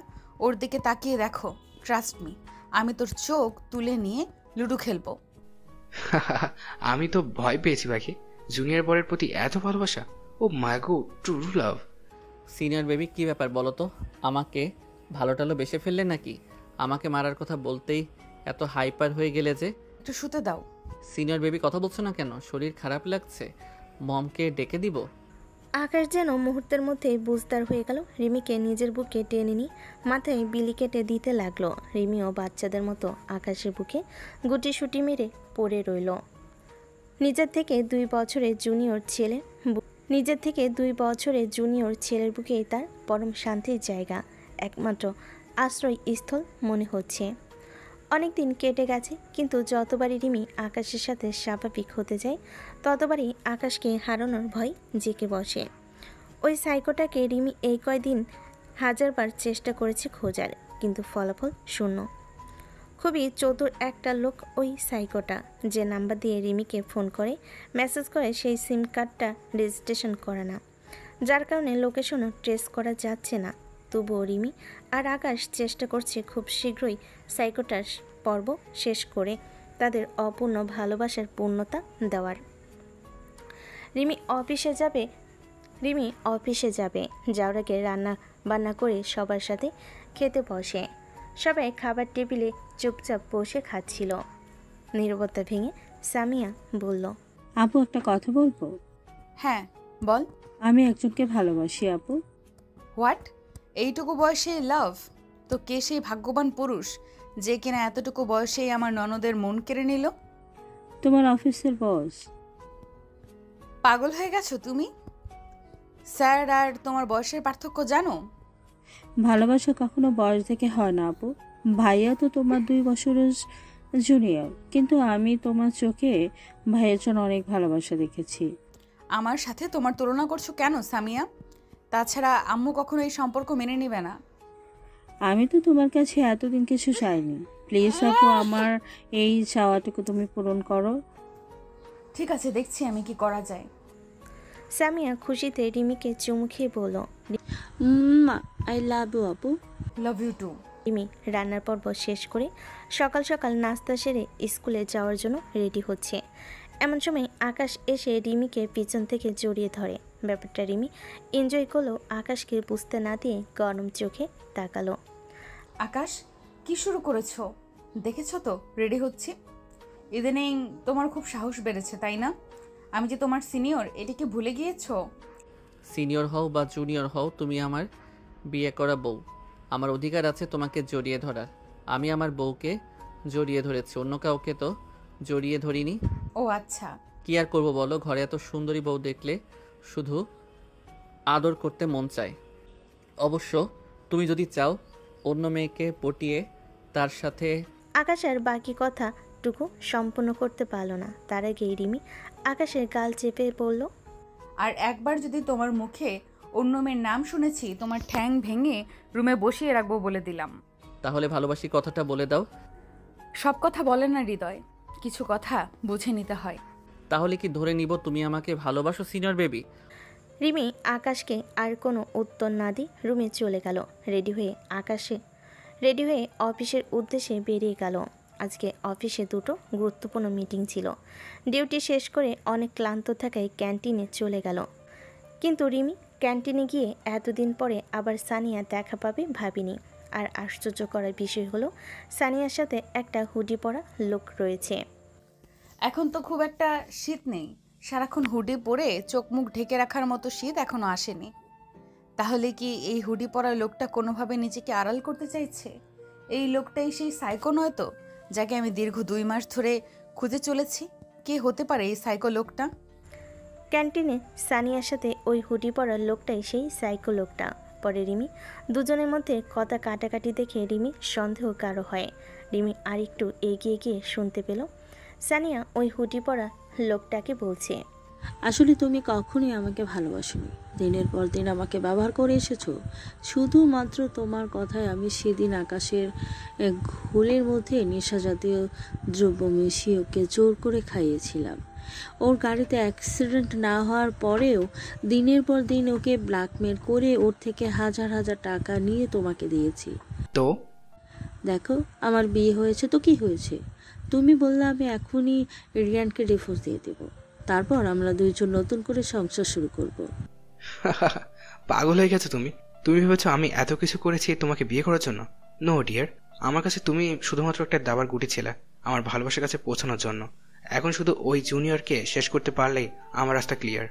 ওর দিকে তাকিয়ে দেখো। ট্রাস্ট মি, আমি তোর চোখ তুলে নিয়ে লুডো খেলবো। আমি তো ভয় পেয়েছি পাখি, জুনিয়র বরের প্রতি এত ভালোবাসা। Oh my God, true love. Senior baby, কি ব্যাপার বলো তো? আমাকে ভালো টালো বেসে ফেললে নাকি? আমাকে মারার কথা বলতেই এত হাইপার হয়ে গেলে যে। একটু শুতে দাও। সিনিয়র বেবি, কথা বলছো না কেন? শরীর খারাপ লাগছে? মমকে ডেকে দিব? আকাশ যেন মুহূর্তের মধ্যেই বুঝদার হয়ে গেল। রিমিকে নিজের বুকে টেনে নিয়ে মাথায় বিলি কেটে দিতে লাগলো। রিমিও বাচ্চাদের মতো আকাশের বুকে গুটিসুটি মেরে পড়ে রইল। নিজের থেকে 2 বছরের জুনিয়র ছেলের বুকেই তার পরম শান্তির জায়গা, একমাত্র আশ্রয়স্থল মনে হচ্ছে। অনেক দিন কেটে গেছে, কিন্তু যতবারই রিমি আকাশের সাথে স্বাভাবিক হতে যায় ততবারই আকাশকে হারানোর ভয় জেঁকে বসে। ওই সাইকোটাকে রিমি এই কয়দিন 1000 বার চেষ্টা করেছে খোঁজার, কিন্তু ফলাফল শূন্য। খুবই চতুর একটা লোক ওই সাইকোটা, যে নাম্বার দিয়ে রিমিকে ফোন করে মেসেজ করে সেই সিম কার্ডটা রেজিস্ট্রেশন করা না, যার কারণে লোকেশনও ট্রেস করা যাচ্ছে না। তবুও রিমি আর আকাশ চেষ্টা করছে খুব শীঘ্রই সাইকোটার পর্ব শেষ করে তাদের অপূর্ণ ভালোবাসার পূর্ণতা দেওয়ার। রিমি অফিসে যাবে, যাওয়ার আগে রান্না বান্না করে সবার সাথে খেতে বসে। সবাই খাবার টেবিলে চুপচাপ বসে খাচ্ছিল। নীরবতা ভেঙে সামিয়া বলল, আপু একটা কথা বলবো? হ্যাঁ বল। আমি একজনকে ভালোবাসি আপু। হোয়াট? এইটুকু বয়সে লাভ? তো কে সেই ভাগ্যবান পুরুষ যে কিনা এতটুকু বয়সেই আমার ননদের মন কেড়ে নিল? তোমার অফিসের বস। পাগল হয়ে গেছো তুমি? স্যার আর তোমার বয়সের পার্থক্য জানো? ভালোবাসা কখনো বয়স থেকে হয় না আপু। ভাইয়া তো তোমার 2 বছরের জুনিয়র, কিন্তু আমি তোমার চোখে ভাইয়ের জন্য অনেক ভালোবাসা দেখেছি। আমার সাথে তোমার তুলনা করছো কেন সামিয়া? তাছাড়া আম্মু কখনো এই সম্পর্ক মেনে নেবে না। আমি তো তোমার কাছে এতদিন কিছু চাইনি। প্লিজ আপু, আমার এই চাওয়াটুকু তুমি পূরণ করো। ঠিক আছে, দেখছি আমি কি করা যায়। সামিয়া খুশিতে রিমিকে চুমু খেয়ে বলল, আই লাভ ইউ আপু। Love you two. রিমি রান্নার পর্ব শেষ করে সকাল সকাল নাস্তা সেরে স্কুলে যাওয়ার জন্য রেডি হচ্ছে। এমন সময় আকাশ এসে রিমিকে পিছন থেকে জড়িয়ে ধরে। ব্যাপারটা রিমি এনজয় করলেও আকাশকে বুঝতে না দিয়ে গরম চোখে তাকালো। আকাশ, কি শুরু করেছো? দেখেছো তো রেডি হচ্ছি। ইদানিং তোমার খুব সাহস বেড়েছে, তাই না? আমি যে তোমার সিনিয়র, এটা কি ভুলে গিয়েছো? সিনিয়র হও বা জুনিয়র হও, তুমি আমার বিয়ে করা বউ। আমার অধিকার আছে তোমাকে জড়িয়ে ধরার। আমি আমার বউকে জড়িয়ে ধরেছি, অন্য কাউকে তো জড়িয়ে ধরিনি। ও আচ্ছা। কি আর করবো বলো, ঘরে এত সুন্দরী বউ দেখলে শুধু আদর করতে মন চায়। অবশ্য তুমি যদি চাও অন্য মেয়েকে পটিয়ে তার সাথে। আকাশ আর বাকি কথাটুকু সম্পূর্ণ করতে পারল না। তার আগেই রিমি আকাশের গাল চেপে পড়ল। আর একবার যদি তোমার মুখে অন্য মেয়ের নাম শুনেছি, তোমার ঠ্যাং ভেঙে রুমে বসিয়ে রাখবো বলে দিলাম। তাহলে ভালোবাসি কথাটা বলে দাও। সব কথা বলে না হৃদয়, কিছু কথা বুঝে নিতে হয়। তাহলে কি ধরে নিব তুমি আমাকে ভালোবাসো সিনিয়র বেবি? রিমি আকাশকে আর কোনো উত্তর না দিয়ে রুমে চলে গেল। রেডি হয়ে অফিসের উদ্দেশ্যে বেরিয়ে গেল। আজকে অফিসে দুটো গুরুত্বপূর্ণ মিটিং ছিল। ডিউটি শেষ করে অনেক ক্লান্ত থাকায় ক্যান্টিনে চলে গেল। কিন্তু রিমি ক্যান্টিনে গিয়ে এতদিন পরে আবার সানিয়া দেখা পাবে ভাবিনি। আর আশ্চর্য করার বিষয় হলো সানিয়ার সাথে একটা হুডি পরা লোক রয়েছে। এখন তো খুব একটা শীত নেই, সারাক্ষণ হুডি পরে চোখ মুখ ঢেকে রাখার মতো শীত এখনো আসেনি। তাহলে কি এই হুডি পরা লোকটা কোনোভাবে নিজেকে আড়াল করতে চাইছে? এই লোকটাই সেই সাইকো নয় তো, যাকে আমি দীর্ঘ 2 মাস ধরে খুঁজে চলেছি? কে হতে পারে এই সাইকো লোকটা? ক্যান্টিনে সানিয়ার সাথে ওই হুডি পরা লোকটাই সেই সাইকো লোকটা। পরে রিমি দুজনের মধ্যে কথা কাটাকাটি দেখে রিমি সন্দেহ কারো হয়। রিমি আরেকটু এগিয়ে গিয়ে শুনতে পেল সানিয়া ওই হুডি পরা লোকটাকে বলছে, আসলে তুমি কখনোই আমাকে ভালোবাসোনি। দিনের পর দিন আমাকে ব্যবহার করে এসেছো। শুধুমাত্র তোমার কথায় আমি সেদিন আকাশের ঘোলের মধ্যে নেশা জাতীয় দ্রব্য মিশিয়ে ওকে জোর করে খাইয়েছিলাম। ওর গাড়িতে অ্যাক্সিডেন্ট না হওয়ার পরেও দিনের পর দিন ওকে ব্ল্যাকমেল করে ওর থেকে হাজার হাজার টাকা নিয়ে তোমাকে দিয়েছি। তো দেখো, আমার বিয়ে হয়েছে তো কি হয়েছে? তুমি বললে আমি এখনই রিয়ানকে ডিভোর্স দিয়ে দেবো, তারপর আমরা দুইজন নতুন করে সংসার শুরু করব। পাগল হয়ে গেছো তুমি? তুমি ভেবেছো আমি এত কিছু করেছি তোমাকে বিয়ে করার জন্য? নো ডিয়ার, আমার কাছে তুমি শুধুমাত্র একটা দাবার গুটি ছিলে আমার ভালোবাসার কাছে পৌঁছানোর জন্য। এখন শুধু ওই জুনিয়রকে শেষ করতে পারলেই আমার রাস্তা ক্লিয়ার।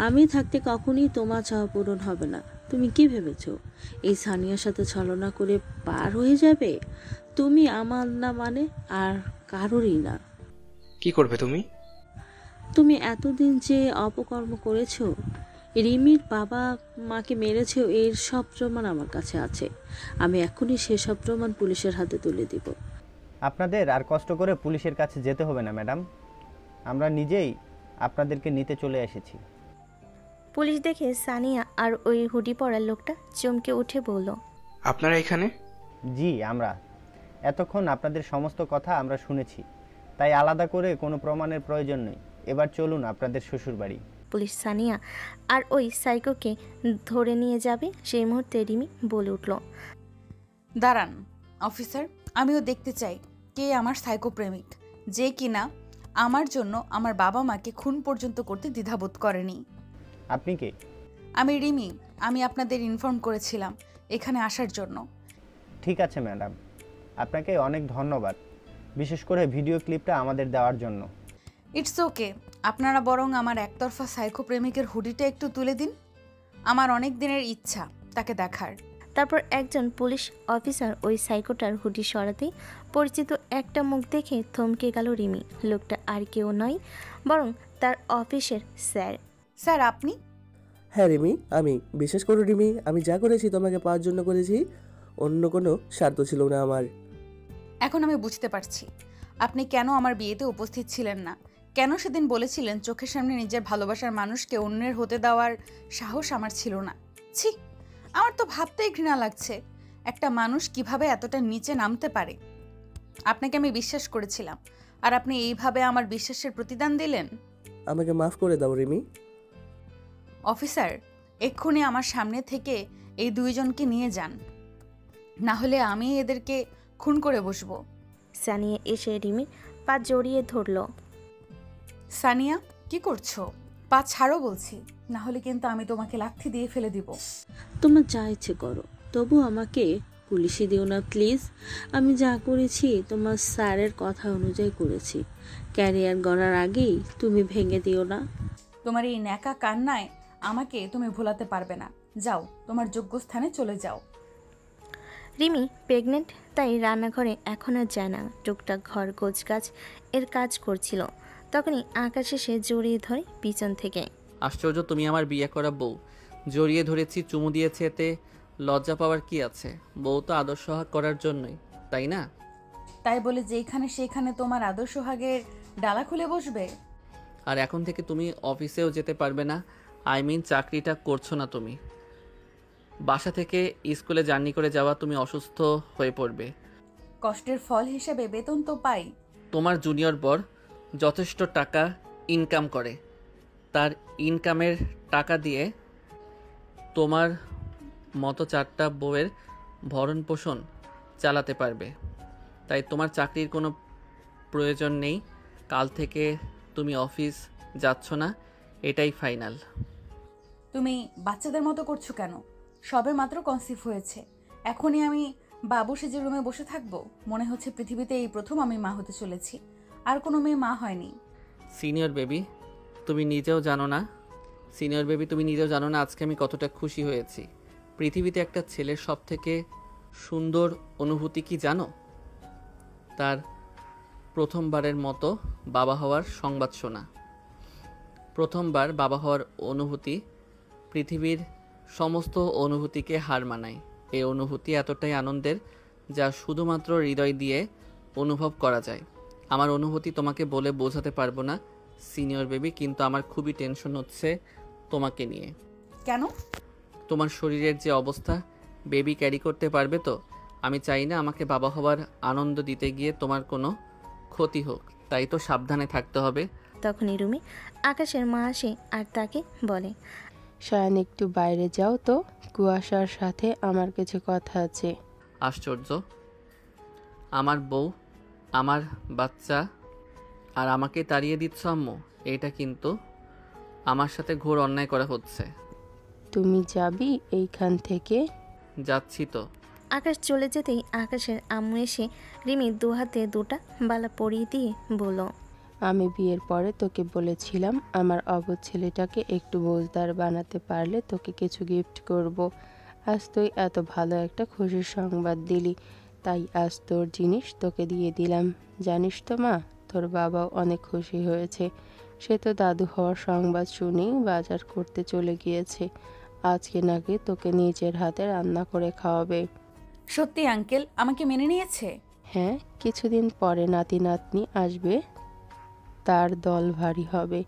আমি থাকতে কখনই তোমার চাওয়া পূরণ হবে না। তুমি কি ভেবেছো এই সানিয়ার সাথে ছলনা করে পার হয়ে যাবে? তুমি আমার না মানে আর কারোরই না। কি করবে তুমি? তুমি এতদিন যে অপকর্ম করেছো, রিমির বাবা মাকে মেরেছো, এর সব প্রমাণ আমার কাছে আছে। আমি এখনই সেসব প্রমাণ পুলিশের হাতে তুলে দিব। আপনাদের আর কষ্ট করে পুলিশের কাছে যেতে হবে না ম্যাডাম, আমরা নিজেই আপনাদেরকে নিতে চলে এসেছি। পুলিশ দেখে সানিয়া আর ওই হুডি পরা লোকটা চমকে উঠে বলল, আপনারা এখানে? জি, আমরা এতক্ষণ আপনাদের সমস্ত কথা আমরা শুনেছি, তাই আলাদা করে কোনো প্রমাণের প্রয়োজন নেই। এবার চলুন আপনাদের শ্বশুর বাড়ি। পুলিশ সানিয়া আর ওই সাইকোকে ধরে নিয়ে যাবে সেই মুহূর্তে রিমি বলে উঠল, দাঁড়ান অফিসার, আমিও দেখতে চাই কে আমার সাইকো প্রেমিক, যে কিনা আমার জন্য আমার বাবা মাকে খুন পর্যন্ত করতে দ্বিধাবোধ করেনি। আপনি কে? আমি রিমি, আমি আপনাদের ইনফর্ম করেছিলাম এখানে আসার জন্য। ঠিক আছে ম্যাডাম, আপনাকে অনেক ধন্যবাদ, বিশেষ করে ভিডিও ক্লিপটা আমাদের দেওয়ার জন্য। ইটস ওকে, আপনারা বরং আমার একতরফা সাইকো প্রেমিকের হুডিটা একটু তুলে দিন, আমার অনেক দিনের ইচ্ছা তাকে দেখার। তারপর একজন পুলিশ অফিসার ওই সাইকোটার হুডি সরাতেই পরিচিত একটা মুখ দেখে থমকে গেল রিমি। লোকটা আর কেউ নয় বরং তার অফিসের স্যার। স্যার আপনি? হ্যাঁ রিমি, আমি। বিশেষ করে রিমি, আমি যা করেছি তোমাকে পাওয়ার জন্য করেছি, অন্য কোনো স্বার্থ ছিল না আমার। এখন আমি বুঝতে পারছি আপনি কেন আমার বিয়েতে উপস্থিত ছিলেন না, কেন সেদিন বলেছিলেন চোখের সামনে নিজের ভালোবাসার মানুষকে অন্যের হতে দেওয়ার সাহস আমার ছিল না। ছি, আমার তো ভাবতেই ঘৃণা লাগছে একটা মানুষ কিভাবে এতটা নিচে নামতে পারে। আপনাকে আমি বিশ্বাস করেছিলাম আর আপনি এইভাবে আমার বিশ্বাসের প্রতিদান দিলেন। আমাকে মাফ করে দাও রিমি। অফিসার, এক্ষুনি আমার সামনে থেকে এই দুইজনকে নিয়ে যান, না হলে আমি এদেরকে খুন করে বসবো। সানিয়া এসে রিমির পা জড়িয়ে ধরল। সানিয়া, কি করছো? পা ছাড়ো বলছি, না হলে কিন্তু আমি তোমাকে লাথি দিয়ে ফেলে দিব। তোমার যা ইচ্ছে করো, তবু আমাকে পুলিশে দিও না প্লিজ। আমি যা করেছি তোমার স্যারের কথা অনুযায়ী করেছি। ক্যারিয়ার গড়ার আগেই তুমি ভেঙে দিও না। তোমার এই ন্যাকা কান্নায় আমাকে তুমি ভোলাতে পারবে না। যাও, তোমার যোগ্য স্থানে চলে যাও। রিমি প্রেগনেন্ট, তাই রান্নাঘরে এখন আর যায় না। টুকটাক ঘর গোছগাছ এর কাজ করছিল, তখনই আকাশ এসে জড়িয়ে ধরে পিছন থেকে। আশ্চর্য, তুমি আমার বিয়ে করা বউ। জড়িয়ে ধরেছি, চুমু দিয়েছে, এতে লজ্জা পাওয়ার কি আছে? বউ তো আদর সোহাগ করার জন্যই, তাই না? তাই বলে যেখানে সেখানে তোমার আদর সোহাগের ডালা খুলে বসবে? আর এখন থেকে তুমি অফিসেও যেতে পারবে না। আই মিন চাকরিটা করছো না তুমি। বাসা থেকে স্কুলে জার্নি করে যাওয়া, তুমি অসুস্থ হয়ে পড়বে। কষ্টের ফল হিসেবে বেতন তো পাই। তোমার জুনিয়র বর যথেষ্ট টাকা ইনকাম করে, তার ইনকামের টাকা দিয়ে তোমার মতো 4টা বউয়ের ভরণ পোষণ চালাতে পারবে। তাই তোমার চাকরির কোনো প্রয়োজন নেই। কাল থেকে তুমি অফিস যাচ্ছ না, এটাই ফাইনাল। তুমি বাচ্চাদের মতো করছো কেন? সবে মাত্র কনসিভ হয়েছে, এখনই আমি বাবু সেজে রুমে বসে থাকবো? মনে হচ্ছে পৃথিবীতে এই প্রথম আমি মা হতে চলেছি। আর কোনো মেয়ে মা হয়নি। সিনিয়র বেবি, তুমি নিজেও জানো না আজকে আমি কতটা খুশি হয়েছি। পৃথিবীতে একটা ছেলের সব থেকে সুন্দর অনুভূতি কি জানো? তার প্রথমবারের মতো বাবা হওয়ার সংবাদ শোনা। প্রথমবার বাবা হওয়ার অনুভূতি পৃথিবীর সমস্ত অনুভূতিকে হার মানায়। এই অনুভূতি এতটাই আনন্দের যা শুধুমাত্র হৃদয় দিয়ে অনুভব করা যায়। আমার অনুভূতি তোমাকে বলে বোঝাতে পারবো না সিনিয়র বেবি, কিন্তু আমার খুবই টেনশন হচ্ছে তোমাকে নিয়ে। কেন? তোমার শরীরের যে অবস্থা, বেবি ক্যারি করতে পারবে তো? আমি চাই না আমাকে বাবা হওয়ার আনন্দ দিতে গিয়ে তোমার কোনো ক্ষতি হোক, তাই তো সাবধানে থাকতে হবে। তখনই রুমে আকাশের মা আসে আর তাকে বলে, শায়ান একটু বাইরে যাও তো, কুয়াশার সাথে আমার কিছু কথা আছে। আশ্চর্য, আমার বউ, আমার বাচ্চা, আর আমাকে তাড়িয়ে দিচ্ছ আম্মু? এটা কিন্তু আমার সাথে ঘোর অন্যায় করা হচ্ছে। তুমি যাবি এইখান থেকে? যাচ্ছি তো। আকাশ চলে যেতেই আকাশের আম্মু এসে রিমি দুহাতে দুটা বালা পরিয়ে দিয়ে বলল, আমি বিয়ের পরে তোকে বলেছিলাম আমার অবুঝ ছেলেটাকে একটু বোঝদার বানাতে পারলে তোকে কিছু গিফট করব। আজ তুই এত ভালো একটা খুশির সংবাদ দিলি, তাই আজ তোর জিনিস তোকে দিয়ে দিলাম। জানিস তো মা, তোর বাবাও অনেক খুশি হয়েছে। সে তো দাদু হওয়ার সংবাদ শুনেই বাজার করতে চলে গিয়েছে। আজকে নাকি তোকে নিজের হাতে রান্না করে খাওয়াবে। সত্যি আঙ্কেল আমাকে মেনে নিয়েছে? হ্যাঁ, কিছুদিন পরে নাতি নাতনি আসবে, তার দল ভারী হবে,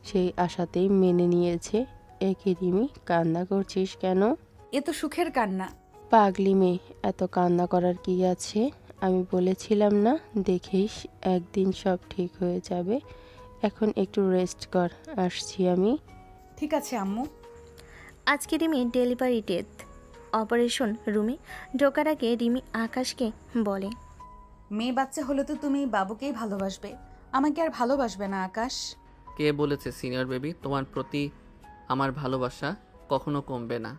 সেই আশাতেই মেনে নিয়েছে। একে রিমি, কান্না করছিস কেন? এ তো সুখের কান্না। পাগলি মেয়ে, এত কান্না করার কি আছে? আমি বলেছিলাম না, দেখিস একদিন সব ঠিক হয়ে যাবে। এখন একটু রেস্ট কর, আসছি আমি। ঠিক আছে আম্মু। আজকে রিমি ডেলিভারি ডেথ। অপারেশন রুমে ঢোকার আগে রিমি আকাশকে বলে, মেয়ে বাচ্চা হলে তো তুমি বাবুকেই ভালোবাসবে, আমাকে আর ভালোবাসবে না আকাশ। কে বলেছে সিনিয়র বেবি তোমার প্রতি আমার ভালোবাসা কখনো কমবে না?